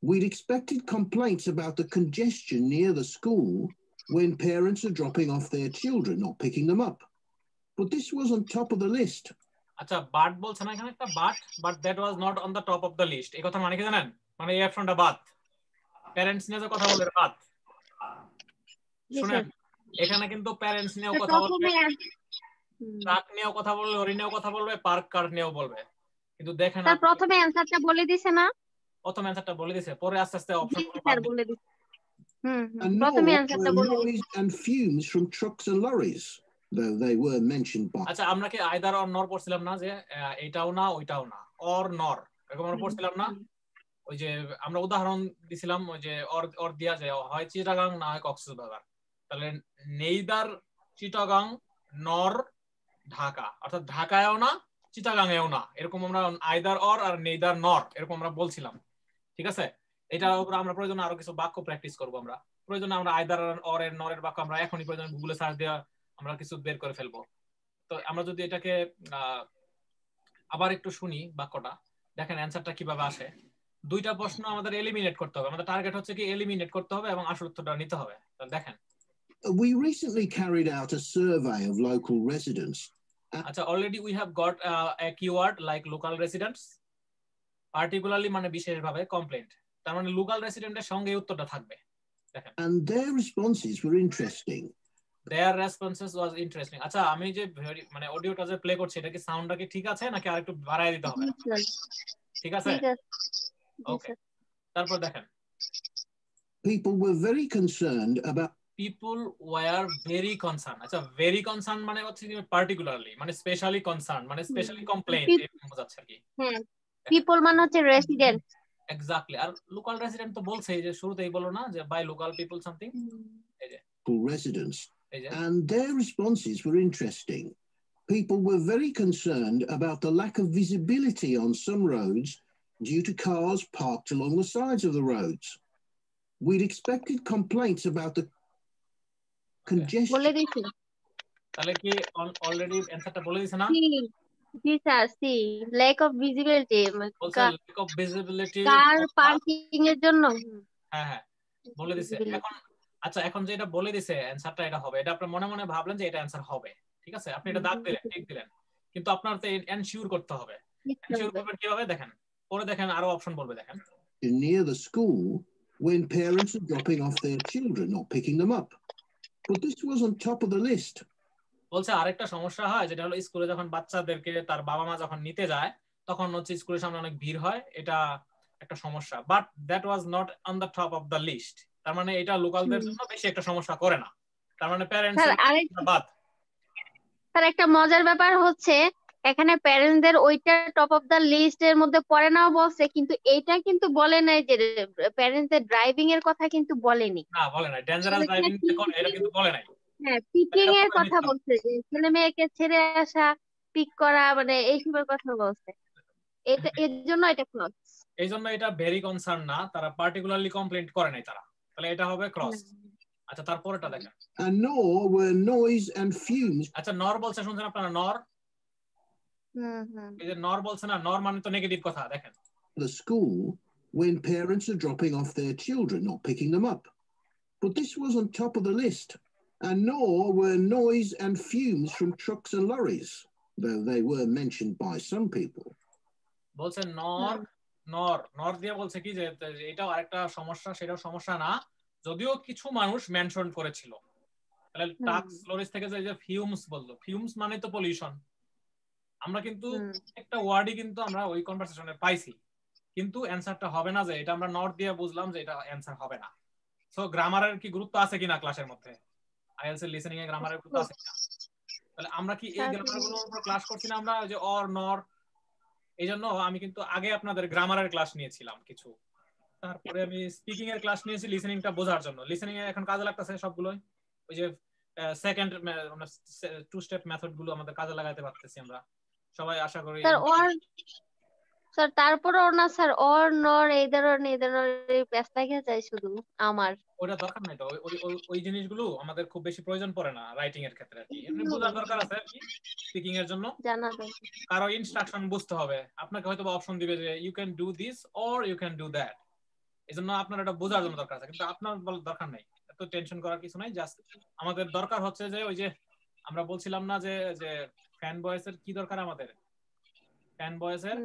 Speaker 4: we'd expected complaints about the congestion near the school when parents are dropping off their children or picking them up but this was on top of the list
Speaker 1: আচ্ছা but বলছ না এখানে একটা but that was not on the top of the list এই কথা মানে কি জানেন মানে এই অপশনটা বাদ প্যারেন্টস নিয়ে যে কথা বলে বাদ শুনেন এখানে কিন্তু প্যারেন্টস নিয়েও কথা বলবে ট্রাক নিয়েও কথা বলবে লরি নিয়েও কথা বলবে পার্ক কার নিয়েও বলবে কিন্তু দেখেন
Speaker 5: তার প্রথমে অ্যানসারটা বলে দিছে না
Speaker 1: প্রথম অ্যানসারটা বলে দিছে পরে আস্তে আস্তে অপশন
Speaker 5: বলে দিছে প্রথমে অ্যানসারটা বলে দিছে
Speaker 4: and fumes from trucks and lorries though they were mentioned by
Speaker 1: আচ্ছা আমরা কি আইদার অর নর পড়ছিলাম না যে এটাও না ওইটাও না অর নর এরকম আমরা পড়ছিলাম না ওই যে আমরা উদাহরণ দিছিলাম ওই যে অর দিয়া যায় হয় চিটাগাং না হয় কক্সবাজার তাহলে নেইদার চিটাগাং নর ঢাকা অর্থাৎ ঢাকায়ও না চিটাগাংয়েও না এরকম আমরা আইদার অর আর নেইদার নর এরকম আমরা বলছিলাম ঠিক আছে এটার উপর আমরা প্রয়োজনে আরো কিছু বাক্য প্র্যাকটিস করব আমরা প্রয়োজনে আমরা আইদার অর এর নরের বাক্য আমরা এখনই প্রয়োজনে গুগলে সার্চ দেওয়া আমরা কিছু বের করে ফেলবো তো আমরা যদি এটাকে আবার একটু শুনি বাক্যটা দেখেন অ্যানসারটা কিভাবে আসে দুইটা প্রশ্ন আমাদের এলিমিনেট করতে হবে আমাদের টার্গেট হচ্ছে কি এলিমিনেট করতে হবে এবং আসল উত্তরটা নিতে হবে তাহলে দেখেন
Speaker 4: we recently carried out a survey of local residents
Speaker 1: আচ্ছা already we have got a keyword like local residents particularly মানে বিশেষভাবে কমপ্লেইন্ট তার মানে লোকাল রেসিডেন্টের সঙ্গে উত্তরটা থাকবে দেখেন
Speaker 4: and their responses were interesting
Speaker 1: their responses was interesting আচ্ছা আমি যে মানে অডিওটা যে প্লে করছি এটা কি সাউন্ডটা কি ঠিক আছে নাকি আরেকটু বাড়ায় দিতে হবে ঠিক আছে ওকে তারপর দেখেন
Speaker 4: people were very concerned about
Speaker 1: people were very concerned আচ্ছা very concerned মানে হচ্ছে particularly মানে স্পেশালি concerned মানে স্পেশালি কমপ্লেইন এরকম বোঝাচ্ছে কি
Speaker 5: হ্যাঁ people মানে হচ্ছে রেসিডেন্ট
Speaker 1: এক্স্যাক্টলি আর লোকাল রেসিডেন্ট তো বলছেই যে শুরুতেই বলো না যে বাই লোকাল পিপল সামথিং এই যে
Speaker 4: residents and their responses were interesting people were very concerned about the lack of visibility on some roads due to cars parked along the sides of the roads we'd expected complaints about the congestion
Speaker 5: বলে দিছি
Speaker 1: তাহলে কি already অ্যানসারটা বলে দিছ না
Speaker 5: জি sir C lack of visibility
Speaker 1: lack of visibility
Speaker 5: car parking এর জন্য
Speaker 1: হ্যাঁ হ্যাঁ বলে দিছে এখন আচ্ছা এখন যে এটা বলে দিছে অ্যানসারটা এটা হবে এটা আপনি মনে মনে ভাবলেন যে এটা অ্যানসার হবে ঠিক আছে আপনি এটা দাগ দিলেন ঠিক দিলেন কিন্তু আপনার তো এনশিওর করতে হবে এনশিওর করবেন কিভাবে দেখেন পরে দেখেন আরো অপশন বলবে দেখেন
Speaker 4: near the school when parents are dropping off their children or picking them up but this was on top of the list
Speaker 1: বলছে আরেকটা সমস্যা হয় যেটা হলো স্কুলে যখন বাচ্চাদেরকে তার বাবা মা যখন নিতে যায় তখন হচ্ছে স্কুলের সামনে অনেক ভিড় হয় এটা একটা সমস্যা but that was not on the top of the list তার মানে এটা লোকালদের জন্য বেশি একটা সমস্যা করে না তার মানে প্যারেন্টস বাদ
Speaker 5: স্যার একটা মজার ব্যাপার হচ্ছে এখানে প্যারেন্টসদের ওইটা টপ অফ দা লিস্ট এর মধ্যে পড়ে নাও বলছে, কিন্তু এইটা কিন্তু বলে নাই যে প্যারেন্টসদের ড্রাইভিং এর কথা কিন্তু বলেনি।
Speaker 1: না বলে নাই, ডেঞ্জারাস ড্রাইভিং এটা কিন্তু বলে নাই।
Speaker 5: হ্যাঁ, পিকিং
Speaker 1: এটা
Speaker 5: এর
Speaker 1: বলে
Speaker 5: কথা
Speaker 1: নিচ্ছিলাম।
Speaker 5: বলছে, যে ছেলে মেয়েকে ছেড়ে আসা, পিক করা, মানে এইসবের কথা বলছে। এটা এর জন্য এটা ক্লজ।
Speaker 1: এই জন্য এটা ভেরি কনসার্ন না, তারা পার্টিকুলারলি কমপ্লেইন করে নাই তারা, তাহলে এটা হবে ক্রস। আচ্ছা তারপরেটা দেখেন।
Speaker 4: And nor were noise and fumes.
Speaker 1: আচ্ছা নর বলছে, শুনছেন আপনারা নর? এই যে নর বলছে না, নর মানে তো নেগেটিভ কথা। দেখেন
Speaker 4: The school when parents are dropping off their children, not picking them up. But this was on top of the list. And nor were noise and fumes from trucks and lorries, though they were mentioned by some people.
Speaker 1: বলছে নর, নর নর দিয়ে বলছে কি যে এটাও আরেকটা সমস্যা, সেটাও সমস্যা না, যদিও কিছু মানুষ মেনশন করেছিল। তাহলে ট্রাকস লরিজ থেকে যে ফিউমস বললো, ফিউমস মানে তো পলিউশন। আমরা কিন্তু একটা ওয়ার্ডই কিন্তু আমরা ওই কনভারসেশনে পাইছি, কিন্তু অ্যানসারটা হবে না যে এটা আমরা নট দিয়ে বুঝলাম যে এটা অ্যানসার হবে না। সো গ্রামারের কি গুরুত্ব আছে কিনা ক্লাসের মধ্যে? আইএলটিএস এর লিসেনিং এ গ্রামারের গুরুত্ব আছে কিনা? তাহলে আমরা কি এই গ্রামারগুলোর উপর ক্লাস করছি না আমরা, যে অর নর? এই জন্য আমি কিন্তু আগে আপনাদের গ্রামারের ক্লাস নিয়েছিলাম কিছু, তারপরে আমি স্পিকিং এর ক্লাস নিয়েছি লিসেনিংটা বোঝার জন্য। লিসেনিং এ এখন কাজে লাগতেছে সবগুলোই, ওই যে সেকেন্ড টু স্টেপ মেথড গুলো আমাদের কাজে লাগাতে পারতেছি আমরা সবাই, আশা করি।
Speaker 5: স্যার তারপরেও না স্যার, অর নর এই ধরনের প্যাচ লাগে যায় শুধু আমার।
Speaker 1: ওটা দরকার নাই তো, ওই জিনিসগুলো আমাদের খুব বেশি প্রয়োজন পড়ে না রাইটিং এর ক্ষেত্রে আর কি। এমনি বোঝার দরকার আছে আর কি স্পিকিং এর জন্য,
Speaker 5: জানা দরকার।
Speaker 1: কারো ইনস্ট্রাকশন বুঝতে হবে, আপনাকে হয়তো অপশন দিবে যে you can do this or you can do that, এজন্য আপনার এটা বোঝার জন্য দরকার আছে, কিন্তু আপনার দরকার নাই, এত টেনশন করার কিছু নাই। জাস্ট আমাদের দরকার হচ্ছে যে ওই যে আমরা বলছিলাম না যে যে ফ্যান বয়েসের কি দরকার, আমাদের ফ্যান বয়েসের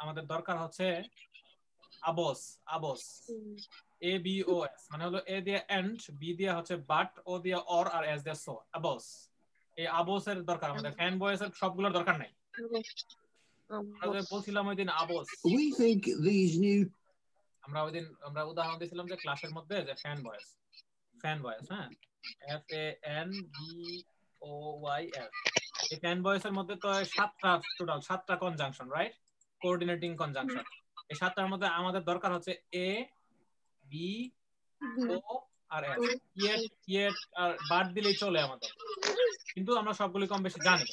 Speaker 1: আমাদের দরকার হচ্ছে আবস। আবস ABOS মানে হলো এ দিয়ে এন্ড, বি দিয়ে হচ্ছে বাট, ও দিয়ে অর, আর এস দিয়ে সো, আবস। এই আবস এর দরকার আমাদের, ফ্যান বয়েস এর সবগুলোর দরকার নাই। আমরা বলছিলাম ওই দিন আবস,
Speaker 4: We think these new
Speaker 1: আমরা ওই দিন আমরা উদাহরণ দিয়েছিলাম যে ক্লাসের মধ্যে যে ফ্যান বয়েস, ফ্যান বয়েস, হ্যাঁ FANBOYS, এই ফ্যান বয়েস এর মধ্যে তো টোটাল 7টা কনজাংশন, রাইট? Coordinating conjunction. এই 7টার মধ্যে আমাদের দরকার হচ্ছে এ, বি, ও আর এস। ইয়েট আর বাদ দিলেই চলে আমাদের, কিন্তু আমরা সবগুলো কম বেশি জানি।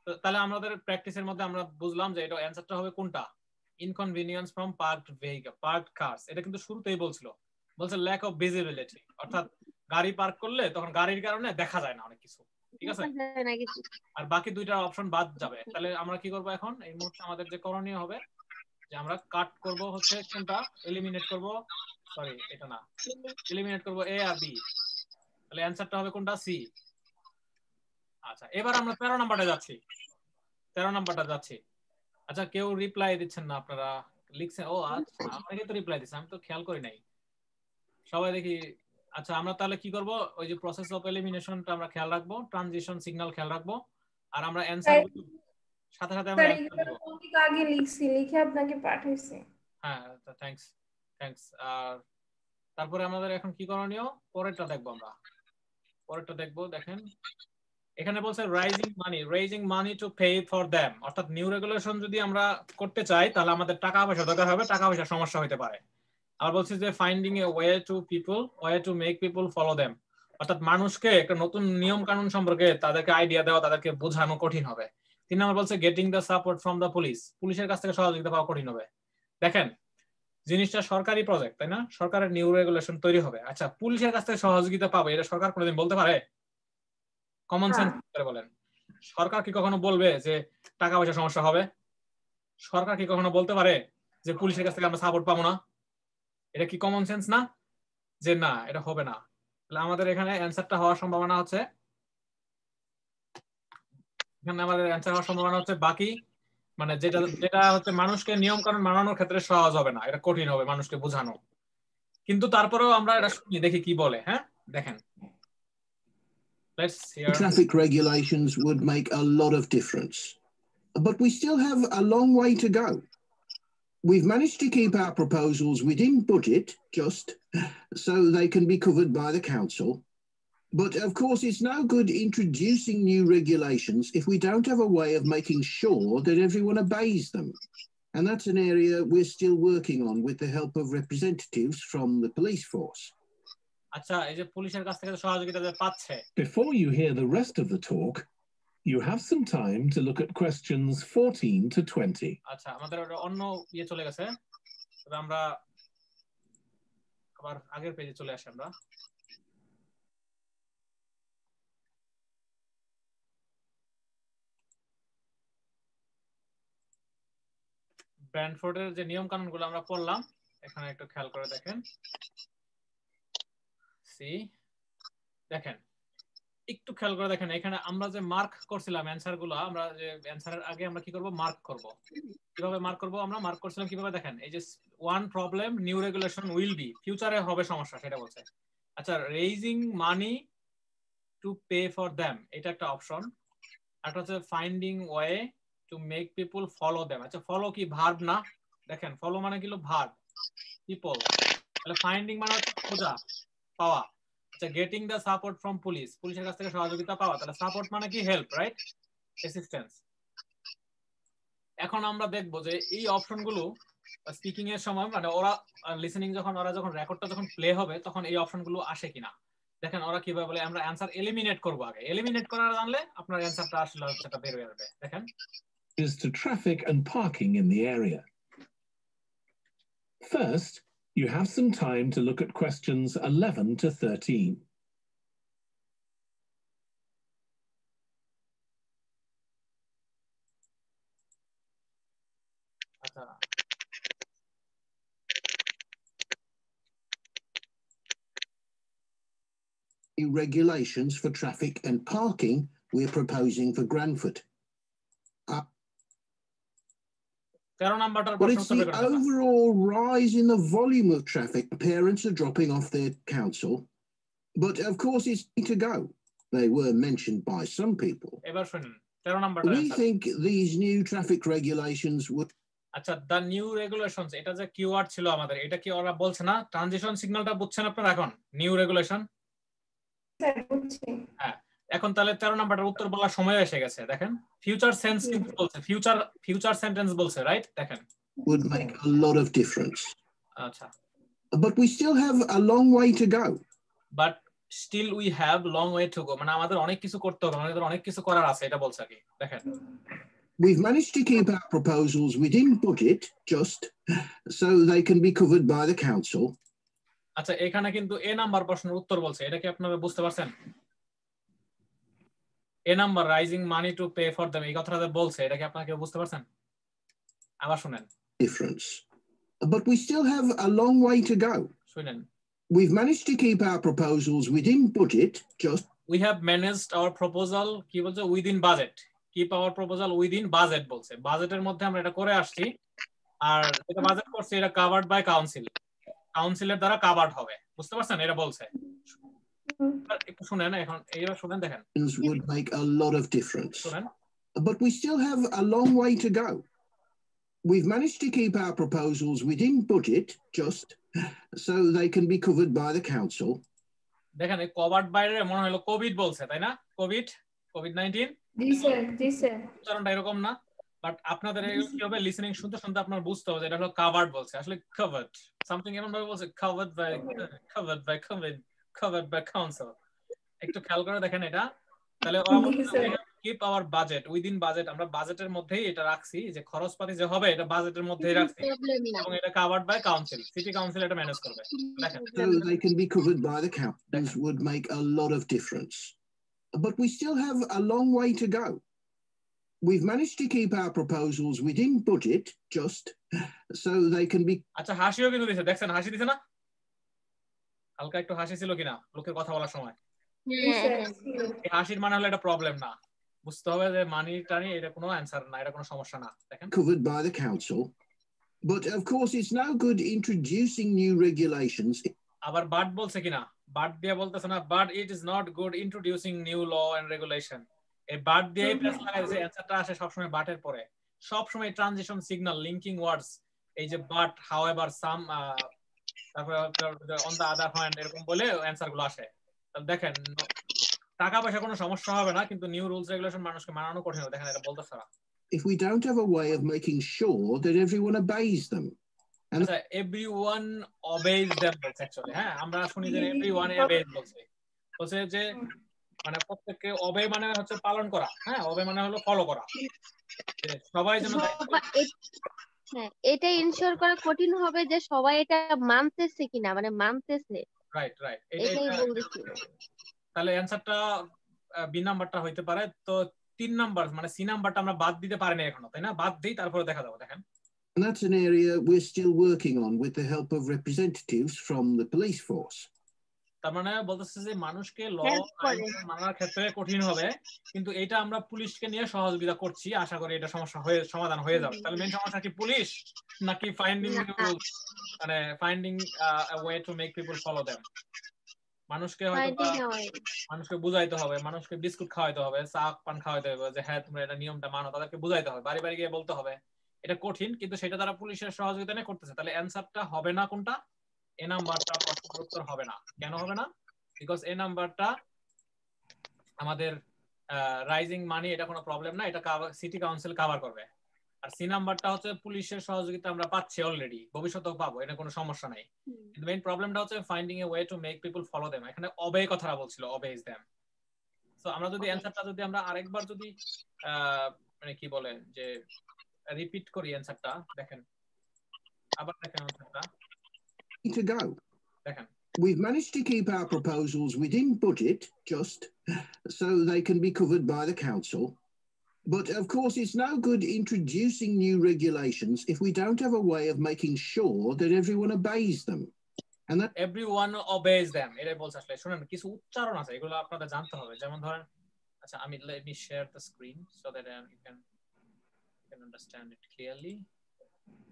Speaker 1: তো তাহলে আমাদের প্র্যাকটিসের মধ্যে আমরা বুঝলাম যে এটা অ্যানসারটা হবে কোনটা, inconvenience from parked vehicle, parked cars. এটা কিন্তু শুরুতেই বলছিল, বলছে ল্যাক অফ ভিজিবিলিটি, অর্থাৎ গাড়ি পার্ক করলে তখন গাড়ির কারণে দেখা যায় না অনেক কিছু, ঠিক আছে? আর বাকি দুইটা অপশন বাদ যাবে। তাহলে আমরা কি করব এখন? এই মুহূর্তে আমাদের যে করণীয় হবে যে আমরা কাট করব হচ্ছে কোনটা, এলিমিনেট করব, সরি এটা না, এলিমিনেট করব এ আর বি, তাহলে অ্যানসারটা হবে কোনটা, সি। আচ্ছা এবার আমরা 13 নাম্বারটা যাচ্ছি, 13 নাম্বারটা যাচ্ছি। আচ্ছা কেউ রিপ্লাই দিচ্ছেন না, আপনারা লিখছেন, ও আচ্ছা অনেকে তো রিপ্লাই দিচ্ছেন, আমি তো খেয়াল করি নাই সবাই, দেখি। আচ্ছা আমরা তাহলে কি করব, ওই যে প্রসেস অফ এলিমিনেশনটা আমরা খেয়াল রাখবো, ট্রানজিশন সিগন্যাল খেয়াল রাখবো, আর আমরা অ্যানসার সাথে সাথে আমরা
Speaker 2: আগে লিখছি, লিখে আপনাকে পাঠাইছি।
Speaker 1: হ্যাঁ থ্যাঙ্কস থ্যাঙ্কস। আর তারপরে আমাদের এখন কি করণীয়, পরেরটা দেখবো আমরা, পরেরটা দেখবো। দেখেন এখানে বলছে raising money to pay for them, অর্থাৎ নিউ রেগুলেশন যদি আমরা করতে চাই তাহলে আমাদের টাকা পয়সা দরকার হবে, টাকা পয়সার সমস্যা হতে পারে। আর বলছে যে finding a way to make people follow them, অর্থাৎ মানুষকে একটা নতুন নিয়ম কানুন সম্পর্কে তাদেরকে আইডিয়া দেওয়া, তাদেরকে বোঝানো কঠিন হবে। 3 নম্বর বলছে getting the support from the police, পুলিশের কাছ থেকে সহযোগিতা পাওয়া কঠিন হবে। দেখেন জিনিসটা সরকারি প্রজেক্ট, তাই না? সরকারের নিউ রেগুলেশন তৈরি হবে, আচ্ছা পুলিশের কাছ থেকে সহযোগিতা পাবে, এটা সরকার কোনোদিন বলতে পারে? কমন সেন্স করে বলেন, সরকার কি কখনো বলবে যে টাকা পয়সা সমস্যা হবে? সরকার কি কখনো বলতে পারে যে পুলিশের কাছ থেকে আমরা সাপোর্ট পাবো না? এটা কি কমন সেন্স না যে না এটা হবে না? তাহলে আমাদের এখানে অ্যানসারটা হওয়ার সম্ভাবনা হচ্ছে, এখানে আমাদের অ্যানসার হওয়ার সম্ভাবনা হচ্ছে বাকি, মানে যেটা যেটা হচ্ছে মানুষকে নিয়ম কানুন মানানোর ক্ষেত্রে সহজ হবে না, এটা কঠিন হবে মানুষকে বোঝানো। কিন্তু তারপরেও আমরা এটা শুনি, দেখি কি বলে। হ্যাঁ দেখেন,
Speaker 4: traffic regulations would make a lot of difference, but we still have a long way to go. We've managed to keep our proposals within budget, just so they can be covered by the council. But of course, it's no good introducing new regulations if we don't have a way of making sure that everyone obeys them. And that's an area we're still working on with the help of representatives from the police force.
Speaker 1: আচ্ছা, এই যে পুলিশের কাছ থেকে সহযোগিতা যে পাচ্ছে।
Speaker 3: Before you hear the rest of the talk, you have some time to look at questions 14 to 20.
Speaker 1: আচ্ছা, আমাদের অন্য ইয়ে চলে গেছে, তবে আমরা আবার আগের পেজে চলে আসি। আমরা ব্র্যান্ডফোর্ডের যে নিয়ম কানুনগুলো আমরা পড়লাম, এখানে একটু খেয়াল করে দেখেন। দেখেন, একটু খেয়াল করে দেখেন, এখানে আমরা যে মার্ক করছিলাম অ্যানসার গুলো, আমরা যে অ্যানসারের আগে আমরা কি করব, মার্ক করব। কিভাবে মার্ক করব? আমরা মার্ক করছিলাম কিভাবে, দেখেন এই যে one problem new regulation will be, ফিউচারে হবে সমস্যা সেটা বলছে। আচ্ছা, raising money to pay for them, এটা একটা অপশন। আর হচ্ছে finding way to make people follow them. আচ্ছা, ফলো কি ভার্ব না? দেখেন, ফলো মানে কি ভার্ব, পিপল। তাহলে ফাইন্ডিং মানে হচ্ছে খোঁজা, পাওয়া। আচ্ছা, getting the support from police, পুলিশের কাছ থেকে সহযোগিতা পাওয়া। তাহলে সাপোর্ট মানে কি হেল্প, রাইট? অ্যাসিস্ট্যান্স। এখন আমরা দেখবো যে এই অপশনগুলো স্পিকিং এর সময়, মানে ওরা লিসেনিং যখন, ওরা যখন রেকর্ডটা যখন প্লে হবে তখন এই অপশনগুলো আসে কিনা। দেখেন ওরা কিভাবে বলে, আমরা অ্যানসার এলিমিনেট করব। আগে এলিমিনেট করার জানলে আপনার অ্যানসারটা আসলে সেটা বের হয়ে যাবে। দেখেন,
Speaker 3: is to traffic and parking in the area. First, you have some time to look at questions 11 to 13.
Speaker 4: New regulations for traffic and parking we're proposing for Granford. But it's the overall rise in the volume of traffic. Parents are dropping off their council, but of course it's to go. They were mentioned by some people. We think these new traffic regulations would.
Speaker 1: আচ্ছা, the new regulations, এটা যে keyword ছিল আমাদের, এটা কি ওরা বলছে না? ট্রানজিশন সিগন্যালটা বুঝছেন আপনারা এখন? নিউ রেগুলেশন,
Speaker 2: স্যার বুঝছি।
Speaker 1: হ্যাঁ, এখন তাহলে 13 নাম্বারটার উত্তর বলার সময় এসে গেছে। দেখেন, ফিউচার সেন্স কিন্তু বলছে, ফিউচার সেন্টেন্স বলছে, রাইট? দেখেন,
Speaker 4: would make a lot of difference.
Speaker 1: আচ্ছা,
Speaker 4: but we still have a long way to go.
Speaker 1: But still we have long way to go, মানে আমাদের অনেক কিছু করতে হবে, আমাদের অনেক কিছু করার আছে, এটা বলছে কি। দেখেন,
Speaker 4: we've managed to keep our proposals within budget just so they can be covered by the council.
Speaker 1: আচ্ছা, এখানে কিন্তু এ নাম্বার প্রশ্নের উত্তর বলছে, এটা কি আপনারা বুঝতে পারছেন? A number, rising money to pay for them, এই কথাটা বলছে, এটা কি আপনারা কেউ বুঝতে পারছেন? আবার শুনেন,
Speaker 4: difference, but we still have a long way to go.
Speaker 1: শুনেন,
Speaker 4: we've managed to keep our proposals within budget just
Speaker 1: we have managed our proposal, কি বলছে, within budget, keep our proposal within budget বলছে, বাজেটের মধ্যে আমরা এটা করে আসছি। আর এটা বাজেট করছে, এটা কভার্ড বাই কাউন্সিল, কাউন্সিলের দ্বারা কভার্ড হবে, বুঝতে পারছেন? এটা বলছে। একটু শুনেন, এখন এইবার শুনেন, দেখেন,
Speaker 4: would make a lot of difference,
Speaker 1: শুনেন,
Speaker 4: but we still have a long way to go. We've managed to keep our proposals within budget just so they can be covered by the council.
Speaker 1: দেখেন, এই covered বাইরে মনে হলো Covid বলছে, তাই না? COVID-19.
Speaker 2: জি sir, জি sir.
Speaker 1: উচ্চারণটা এরকম না, বাট আপনাদের কি হবে, লিসেনিং শুনতে শুনতে আপনার বুঝতে হবে যে এটা হলো কভার্ড বলছে, আসলে কভার্ড সামথিং এমন ভাবে বলছে, কভার্ড বাই কাউন্সিল। একটু খেয়াল করে দেখেন এটা। তাহলে keep our budget within budget, আমরা বাজেটের মধ্যেই এটা রাখছি, যে খরচপাতি যে হবে এটা বাজেটের মধ্যেই রাখছি, এবং এটা covered by council, city council এটা ম্যানেজ করবে। দেখেন,
Speaker 4: so they can be covered by the council would make a lot of difference, but we still have a long way to go. We've managed to keep our proposals within budget just so they can be.
Speaker 1: আচ্ছা, হাসিও কিন্তু দিছে, দেখছেন হাসি দিছে না? হালকা একটু হাসি ছিল কিনা লোকের কথা বলার সময়? এই হাসির মানে হলো এটা প্রবলেম না, বুঝতে হবে যে মানি টানি এটা কোনো অ্যানসার না, এটা কোনো সমস্যা না। দেখেন,
Speaker 4: covered by the council, but of course it's no good introducing new regulations.
Speaker 1: আবার বাট বলছে কিনা, বাট দিয়ে বলতেছে না, but it is not good introducing new law and regulation, এই বাট দিয়ে প্রেস লাগাইছে, অ্যানসারটা আসে সবসময় বাটের পরে, সবসময় ট্রানজিশন সিগন্যাল, লিংকিং ওয়ার্ডস, এই যে বাট, হাউএভার, সাম, তারপরে অন দা আদার হ্যান্ড, এরকম বলে অ্যানসার গুলো আসে। দেখেন, টাকা পয়সা কোনো সমস্যা হবে না, কিন্তু নিউ রুলস রেগুলেশন মানুষকে মানানো কঠিন হবে। দেখেন এটা বলতেছে না।
Speaker 4: If we don't have a way of making sure that everyone obeys them.
Speaker 1: আচ্ছা, everyone obeys them বলছে অ্যাকচুয়ালি। হ্যাঁ, আমরা শুনি যে everyone obeys বলছে যে মানে প্রত্যেককে obey মানে হচ্ছে পালন করা। হ্যাঁ, obey মানে হলো ফলো করা, যে সবাই যেন
Speaker 5: হ্যাঁ, এটা ইনশিওর করা কঠিন হবে যে সবাই এটা মানতেছে কিনা, মানে মানতেছে,
Speaker 1: রাইট রাইট
Speaker 5: এটাই বলতেছি।
Speaker 1: তাহলে অ্যানসারটা বি নাম্বারটা হইতে পারে। তো 3 নাম্বার মানে সি নাম্বারটা আমরা বাদ দিতে পারিনি এখনো, তাই না? বাদ দিই, তারপরে দেখা যাবে। দেখেন,
Speaker 4: And that's an area we're still working on with the help of representatives from the police force.
Speaker 1: তার মানে বলতেছে যে মানুষকে ল মানার ক্ষেত্রে কঠিন হবে, কিন্তু এটা আমরা পুলিশকে নিয়ে সহযোগিতা করছি, আশা করি এটা সমাধান হয়ে যাবে। তাহলে মেইন সমস্যা কি পুলিশ নাকি ফাইন্ডিং রুলস, মানে finding a way to make people follow them? মানুষকে হয়তো মানুষকে বুঝাইতে হবে, মানুষকে বিস্কুট খাওয়াইতে হবে, চা পান খাওয়াইতে হবে, যে হ্যাঁ তোমরা এটা নিয়মটা মানো, তাদেরকে বুঝাইতে হবে, বাড়ি বাড়ি গিয়ে বলতে হবে। এটা কঠিন, কিন্তু সেটা তারা পুলিশের সহযোগিতা নিয়ে করতেছে। তাহলে অ্যানসারটা হবে না কোনটা? এ নাম্বারটা প্রশ্নের উত্তর হবে না। কেন হবে না? বিকজ এ নাম্বারটা আমাদের রাইজিং মানি, এটা কোনো প্রবলেম না, এটা সিটি কাউন্সিল কভার করবে। আর সি নাম্বারটা হচ্ছে পুলিশের সহযোগিতা আমরা পাচ্ছি অলরেডি, ভবিষ্যতেও পাবো, এটা কোনো সমস্যা নাই। কিন্তু মেইন প্রবলেমটা হচ্ছে finding a way to make people follow them. এখানে অবে কথাটা বলছিল, অবেজ देम। সো আমরা যদি অ্যানসারটা যদি আমরা আরেকবার যদি মানে কি বলে যে রিপিট করি অ্যানসারটা, দেখেন আবার দেখেন অ্যানসারটা
Speaker 4: To go.
Speaker 1: দেখেন,
Speaker 4: We've managed to keep our proposals within budget, just so they can be covered by the council. But of course, it's no good introducing new regulations if we don't have a way of making sure that everyone obeys them. And that
Speaker 1: everyone obeys them, এটাই বলছে। আসলে শুনেন, কিছু উচ্চারণ আছে, এগুলো আপনাদের জানতে হবে। যেমন ধরেন, আচ্ছা আমি let me share the screen so that you can understand it clearly.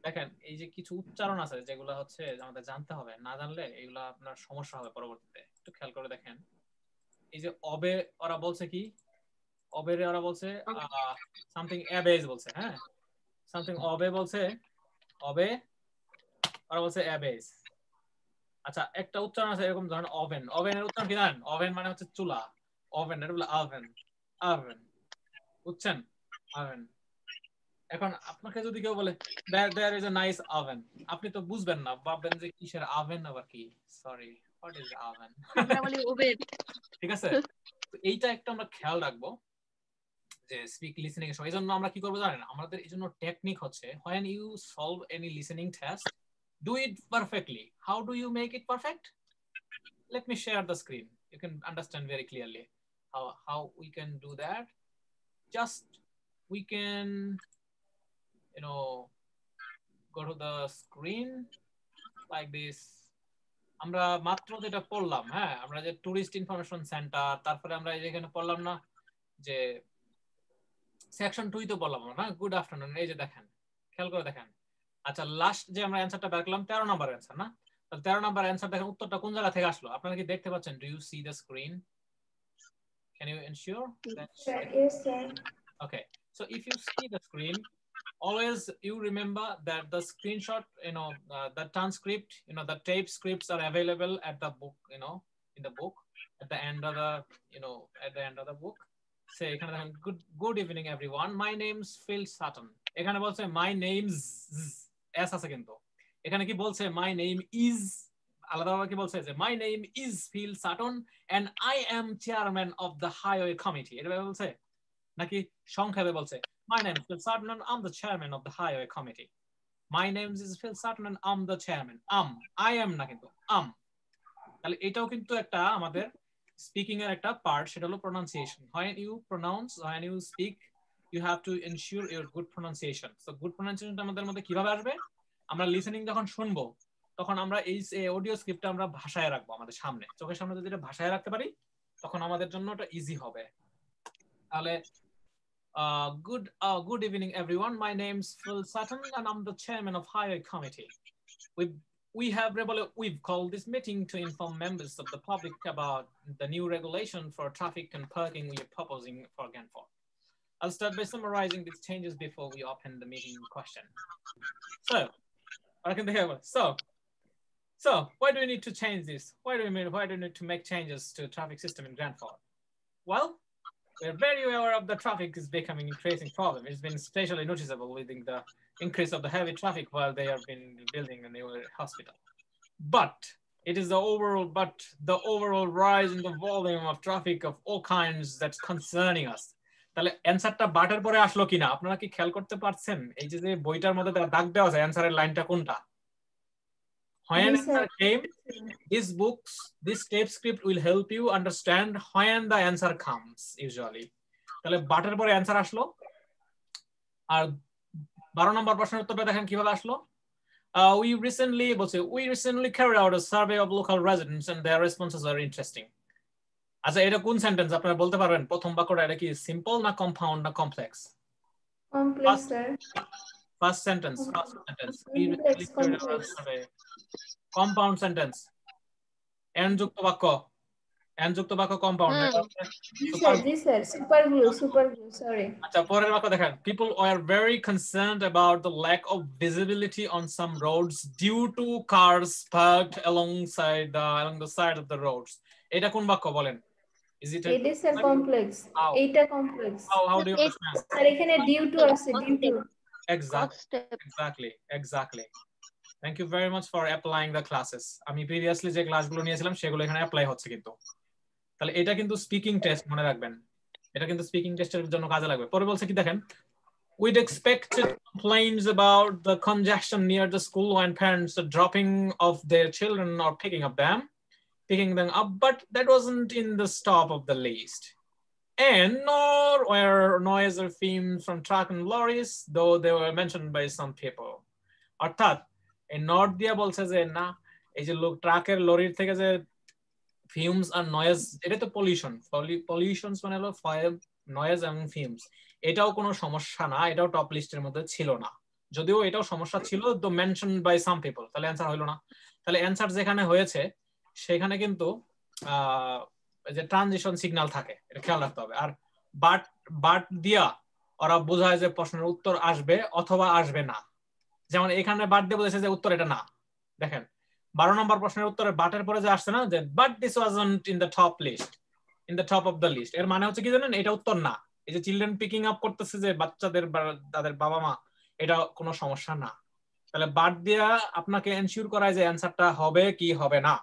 Speaker 1: দেখেন, এই যে কিছু উচ্চারণ আছে যেগুলো হচ্ছে আমাদের জানতে হবে, না জানলে এগুলো আপনার সমস্যা হবে পরবর্তীতে। একটু খেয়াল করে দেখেন, এই যে অবে ওরা বলছে কি, অবেরে ওরা বলছে সামথিং অ্যাবেজ বলছে। হ্যাঁ, সামথিং অবে বলছে, অবে ওরা বলছে অ্যাবেজ। আচ্ছা, একটা উচ্চারণ আছে এরকম, ধরেন ওভেন। ওভেনের উচ্চারণ কি জানেন? ওভেন মানে হচ্ছে চুলা, ওভেন, এটা বলে ওভেন, ওভেন, বুঝছেন? ওভেন। এখন আপনাকে যদি কেউ বলে there is a nice oven, আপনি তো বুঝবেন না, ভাববেন যে কিসের oven আবার কি। Sorry, what is oven?
Speaker 5: আমরা বলি ওভেন।
Speaker 1: ঠিক আছে, তো এইটা একটু আমরা খেয়াল রাখবো যে স্পিক লিসেনিং এর সময়। এইজন্য আমরা কি করব জানেন? আমাদের এইজন্য টেকনিক হচ্ছে, when you solve any listening test, do it perfectly. How do you make it perfect? Let me share the screen. You can understand very clearly how we can do that. Just we can go to the screen like this. আমরা মাত্র যেটা পড়লাম, হ্যাঁ, আমরা যে tourist information centre, তারপরে আমরা এই যে এখানে পড়লাম না যে সেকশন 2 তো বললাম না, গুড আফটারনুন, এই যে দেখেন, খেয়াল করে দেখেন। আচ্ছা, লাস্ট যে আমরা অ্যানসারটা বের করলাম 13 নাম্বার অ্যানসার না? তাহলে 13 নাম্বার অ্যানসার দেখেন, উত্তরটা কোন জায়গা থেকে আসলো আপনারা কি দেখতে পাচ্ছেন? Do you see the screen? Can you ensure that?
Speaker 2: Yes, sir.
Speaker 1: Okay, so if you see the screen, always you remember that the screenshot, the transcript, the tape scripts are available at the book, in the book at the end of the, at the end of the book. Say, good evening everyone, my name's Phil Sutton. এখানে বলছে my name's s আছে, কিন্তু এখানে কি বলছে my name is, আলাদাভাবে কি বলছে যে my name is Phil Sutton and I am chairman of the highway committee, এটা বলছে নাকি সংক্ষেপে বলছে my name is Phil Sutton and I'm the chairman of the highway committee? My name is Phil Sutton and I'm the chairman. I am না, কিন্তু তাহলে এটাও কিন্তু একটা আমাদের স্পিকিং এর একটা পার্ট, সেটা হলো pronunciation. when you speak, you have to ensure your good pronunciation. So good pronunciation আমাদের মধ্যে কিভাবে আসবে? আমরা লিসেনিং যখন শুনবো, তখন আমরা এই অডিও স্ক্রিপ্টটা আমরা ভাষায় রাখবো আমাদের সামনে, চোখের সামনে যদি এটা ভাষায় রাখতে পারি, তখন আমাদের জন্য এটা ইজি হবে। তাহলে good evening everyone, my name's Phil Sutton and I'm the chairman of highway committee. We've called this meeting to inform members of the public about the new regulation for traffic and parking we are proposing for Ganfort. I'll start by summarizing these changes before we open the meeting in question. So why do we need to change this? Why do we need to make changes to traffic system in Ganfort? Well, we're very aware of the traffic is becoming increasing problem. It's been especially noticeable with the increase of the heavy traffic while they have been building a new hospital. But it is the overall rise in the volume of traffic of all kinds that's concerning us. তাহলে অ্যানসারটা বাটের পরে আসলো কিনা আপনারা কি খেয়াল করতে পারছেন? এই যে বইটার মধ্যে দাগ দেওয়া আছে অ্যানসারের লাইনটা কোনটা? When answer came, this tape script will help you understand when the answer comes usually. তাহলে বাটের পরে অ্যানসার আসলো আর 12 নম্বর প্রশ্নের উত্তরটা দেখেন কিভাবে আসলো। We recently carried out a survey of local residents and their responses are interesting. আচ্ছা এটা কোন সেন্টেন্স আপনারা বলতে পারবেন? প্রথম বাক্যটা এটা কি সিম্পল না কম্পাউন্ড না complex?
Speaker 2: Complex sir.
Speaker 1: First sentence. We recently carried out a survey. Compound sentence. N যুক্ত বাক্য compound.
Speaker 2: জি স্যার সুপার গ্লু সরি।
Speaker 1: আচ্ছা পরের বাক্য দেখেন people were very concerned about the lack of visibility on some roads due to cars parked along the side of the roads. এটা কোন বাক্য বলেন? Is it
Speaker 2: এটা স্যার কমপ্লেক্স। এইটা complex.
Speaker 1: How do you understand?
Speaker 2: Sir এখানে due to আছে due to.
Speaker 1: Exactly. Thank you very much for applying the classes. আমি previously যে ক্লাসগুলো নিয়েছিলাম সেগুলো এখানে অ্যাপ্লাই হচ্ছে কিন্তু। তাহলে এটা কিন্তু স্পিকিং টেস্ট মনে রাখবেন। এটা কিন্তু স্পিকিং টেস্টের জন্য কাজে লাগবে। পরে বলছে কি দেখেন we'd expected complaints about the congestion near the school when parents are dropping off their children or picking them up, but that wasn't in the top of the list. And nor were noise or fumes from truck and lorries, though they were mentioned by some people. অর্থাৎ এই not দিয়া বলছে যে না এই যে লোক ট্রাকের লরির থেকে যে fumes আর নয়েজ এটা তো পলিউশন মানে হলো ফায়ার নয়েজ এবং fumes এটাও কোনো সমস্যা না এটাও টপ লিস্টের মধ্যে ছিল না যদিও এটাও সমস্যা ছিল তো মেনশন বাই সাম পিপল তাহলে অ্যানসার হলো না তাহলে অ্যানসার যেখানে হয়েছে সেখানে কিন্তু যে ট্রানজিশন সিগন্যাল থাকে এটা খেয়াল রাখতে হবে আর বাট দিয়া ওরা বোঝায় যে প্রশ্নের উত্তর আসবে অথবা আসবে না যেমন এখানে বাট দিয়ে বলেছে যে উত্তর এটা না দেখেন 12 নম্বর প্রশ্নের উত্তরে বাটের পরে যে আসছে না যে but this wasn't in the top of the list এর মানে হচ্ছে কি জানেন এটা উত্তর না এই যে চিলড্রেন পিকিং আপ করতেছে যে বাচ্চাদের তাদের বাবা মা এটা কোনো সমস্যা না তাহলে বাট দিয়া আপনাকে এনশিওর করায় যে অ্যানসারটা হবে কি হবে না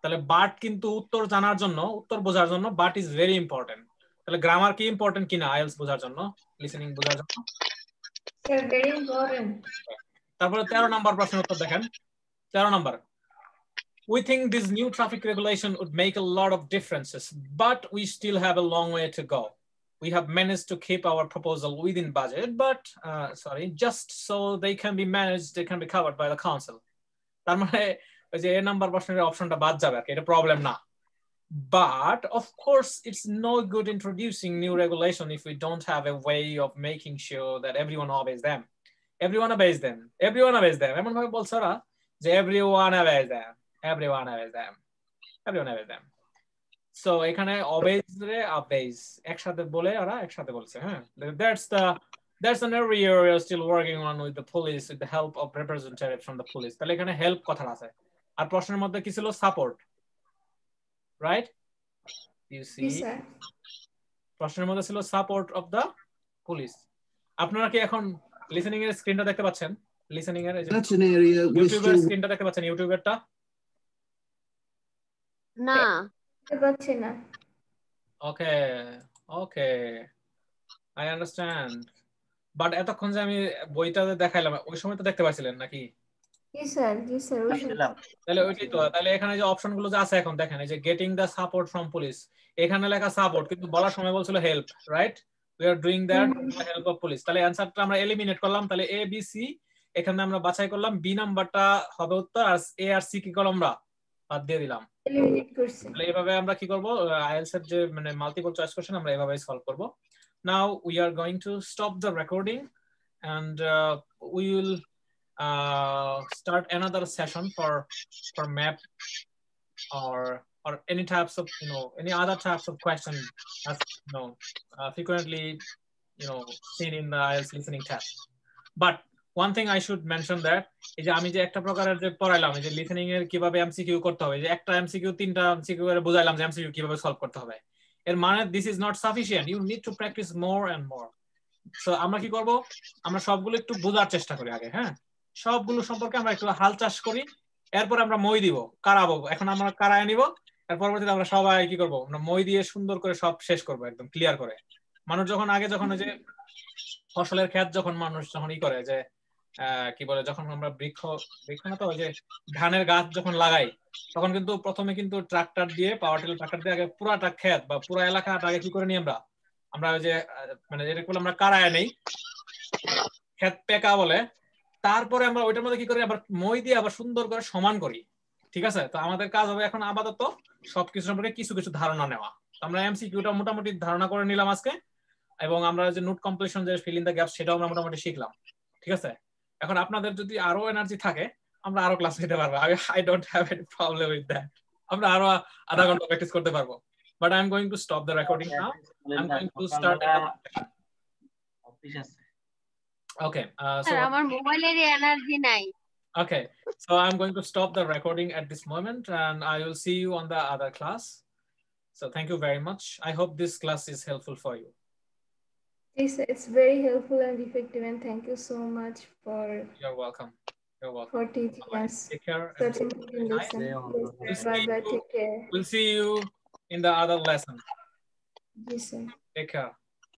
Speaker 1: তাহলে বাট কিন্তু উত্তর জানার জন্য উত্তর বোঝার জন্য বাট ইজ ভেরি ইম্পর্টেন্ট তাহলে গ্রামার কি ইম্পর্টেন্ট কিনা আইএলটিএস বোঝার জন্য লিসেনিং বোঝার জন্য
Speaker 2: স্যার ভেরি ইম্পর্টেন্ট
Speaker 1: তারপরে 13 নম্বর প্রশ্নের উত্তর দেখেন 13 নম্বর We think this new traffic regulation would make a lot of differences, but we still have a long way to go. We have managed to keep our proposal within budget, but just so they can be covered by the council. তার মানে ওই যে এ number প্রশ্নের অপশনটা বাদ যাবে আর কি এটা প্রবলেম না but of course it's no good introducing new regulation if we don't have a way of making sure that everyone obeys them এমন ভাবে বলছে ওরা যে everyone obeys them so এখানে obeys একসাথে বলে ওরা একসাথে বলছে হ্যাঁ that's an area we are still working on with the police with the help of representatives from the police তাহলে এখানে হেল্প কথা আছে আর প্রশ্নের মধ্যে কি ছিল সাপোর্ট রাইট ইউ সি প্রশ্নের মধ্যে ছিল সাপোর্ট অফ দ্য পুলিশ আপনারা কি এখন লিসেনিং এর স্ক্রিনটা দেখতে পাচ্ছেন লিসেনিং এর ইউটিউবের স্ক্রিনটা দেখতে পাচ্ছেন ইউটিউবেরটা
Speaker 5: না
Speaker 2: দেখতে পাচ্ছি না
Speaker 1: ওকে আই আন্ডারস্ট্যান্ড বাট এতক্ষণ যে আমি বইটা দেখাইলাম ওই সময় তো দেখতে পাচ্ছিলেন নাকি
Speaker 2: জি স্যার
Speaker 1: তাহলে ওইটাই তো তাহলে এখানে যে অপশনগুলো যে আছে এখন দেখেন এই যে getting the support from police এখানে লেখা সাপোর্ট কিন্তু বলার সময় বলছিল help right we are doing that with the help of police তাহলে অ্যানসারটা আমরা এলিমিনেট করলাম তাহলে এ বি সি এখানে আমরা বাছাই করলাম বি নাম্বারটা হবে উত্তর আর এ আর সি কি করলাম আমরা বাদ দিয়ে দিলাম
Speaker 2: এলিমিনেট করছি
Speaker 1: তাহলে এইভাবে আমরা কি করব আইএলটিএস এর যে মানে মাল্টিপল চয়েস কোশ্চেন আমরা এইভাবেই সলভ করব now we are going to stop the recording and we will start another session for map or any types of any other types of question as frequently seen in the IELTS listening test but one thing I should mention that এই যে আমি যে একটা প্রকারের যে পড়াইলাম এই যে listening এর কিভাবে এমসিকিউ করতে হবে যে একটা এমসিকিউ তিনটা এমসিকিউ করে বুঝাইলাম যে এমসিকিউ কিভাবে সলভ করতে হবে এর মানে this is not sufficient, you need to practice more and more. So আমরা কি করব, আমরা সবগুলো একটু বোঝার চেষ্টা করি আগে, হ্যাঁ সবগুলো সম্পর্কে আমরা একটু হাল চাষ করি, এরপর আমরা মই দিব, কারাবো। এখন আমরা কারায় নিব, এর পরবর্তীতে আমরা সবাই কি করব, আমরা মই দিয়ে সুন্দর করে সব শেষ করব, একদম ক্লিয়ার করে। মানুষ যখন আগে যখন ওই যে ফসলের ক্ষেত যখন মানুষ যখন ই করে যে কি বলে, যখন আমরা বৃক্ষ না তো, ওই যে ধানের গাছ যখন লাগাই, তখন কিন্তু প্রথমে কিন্তু ট্রাক্টর দিয়ে, পাওয়ার টিলার ট্রাক্টর দিয়ে আগে পুরাটা ক্ষেত বা পুরা এলাকাটা আগে কি করে নিই আমরা ওই যে মানে যেটা বলে আমরা কারায় নেই, ক্ষেত পেকা বলে। তারপরে আমরা ওইটার মধ্যে কি করি, আবার মই দিয়ে আবার সুন্দর করে সমান করি। ঠিক আছে, তো আমাদের কাজ হবে এখন আপাতত সবকিছু সম্পর্কে কিছু কিছু ধারণা নেওয়া। আমরা এমসিকিউটা মোটামুটি ধারণা করে নিলাম আজকে, এবং আমরা যে নোট কমপ্লিশন যে ফিল ইন দ্য গ্যাপস সেটাও আমরা মোটামুটি শিখলাম। ঠিক আছে, এখন আপনাদের যদি আরো এনার্জি থাকে আমরা আরো ক্লাস নিতে পারবো। I don't have any problem with that. আমরা আরো আধা ঘন্টা প্র্যাকটিস করতে পারবো। But I am going to stop the recording now. I am going to start
Speaker 6: office আছে।
Speaker 1: ওকে, সো
Speaker 5: আমার মোবাইলের এনার্জি নাই।
Speaker 1: okay, so I'm going to stop the recording at this moment and I will see you on the other class. So thank you very much. I hope this class is helpful for you.
Speaker 2: It's very helpful and effective, and thank you so much for
Speaker 1: You're welcome. You're welcome.
Speaker 2: for teaching
Speaker 1: Bye-bye.
Speaker 2: us
Speaker 1: Take care.
Speaker 2: such
Speaker 1: And
Speaker 2: important
Speaker 1: nice.
Speaker 2: lesson.
Speaker 6: We'll
Speaker 2: Yes, bye bye. Take care.
Speaker 1: We'll see you in the other lesson.
Speaker 2: Yes, sir.
Speaker 1: Take care.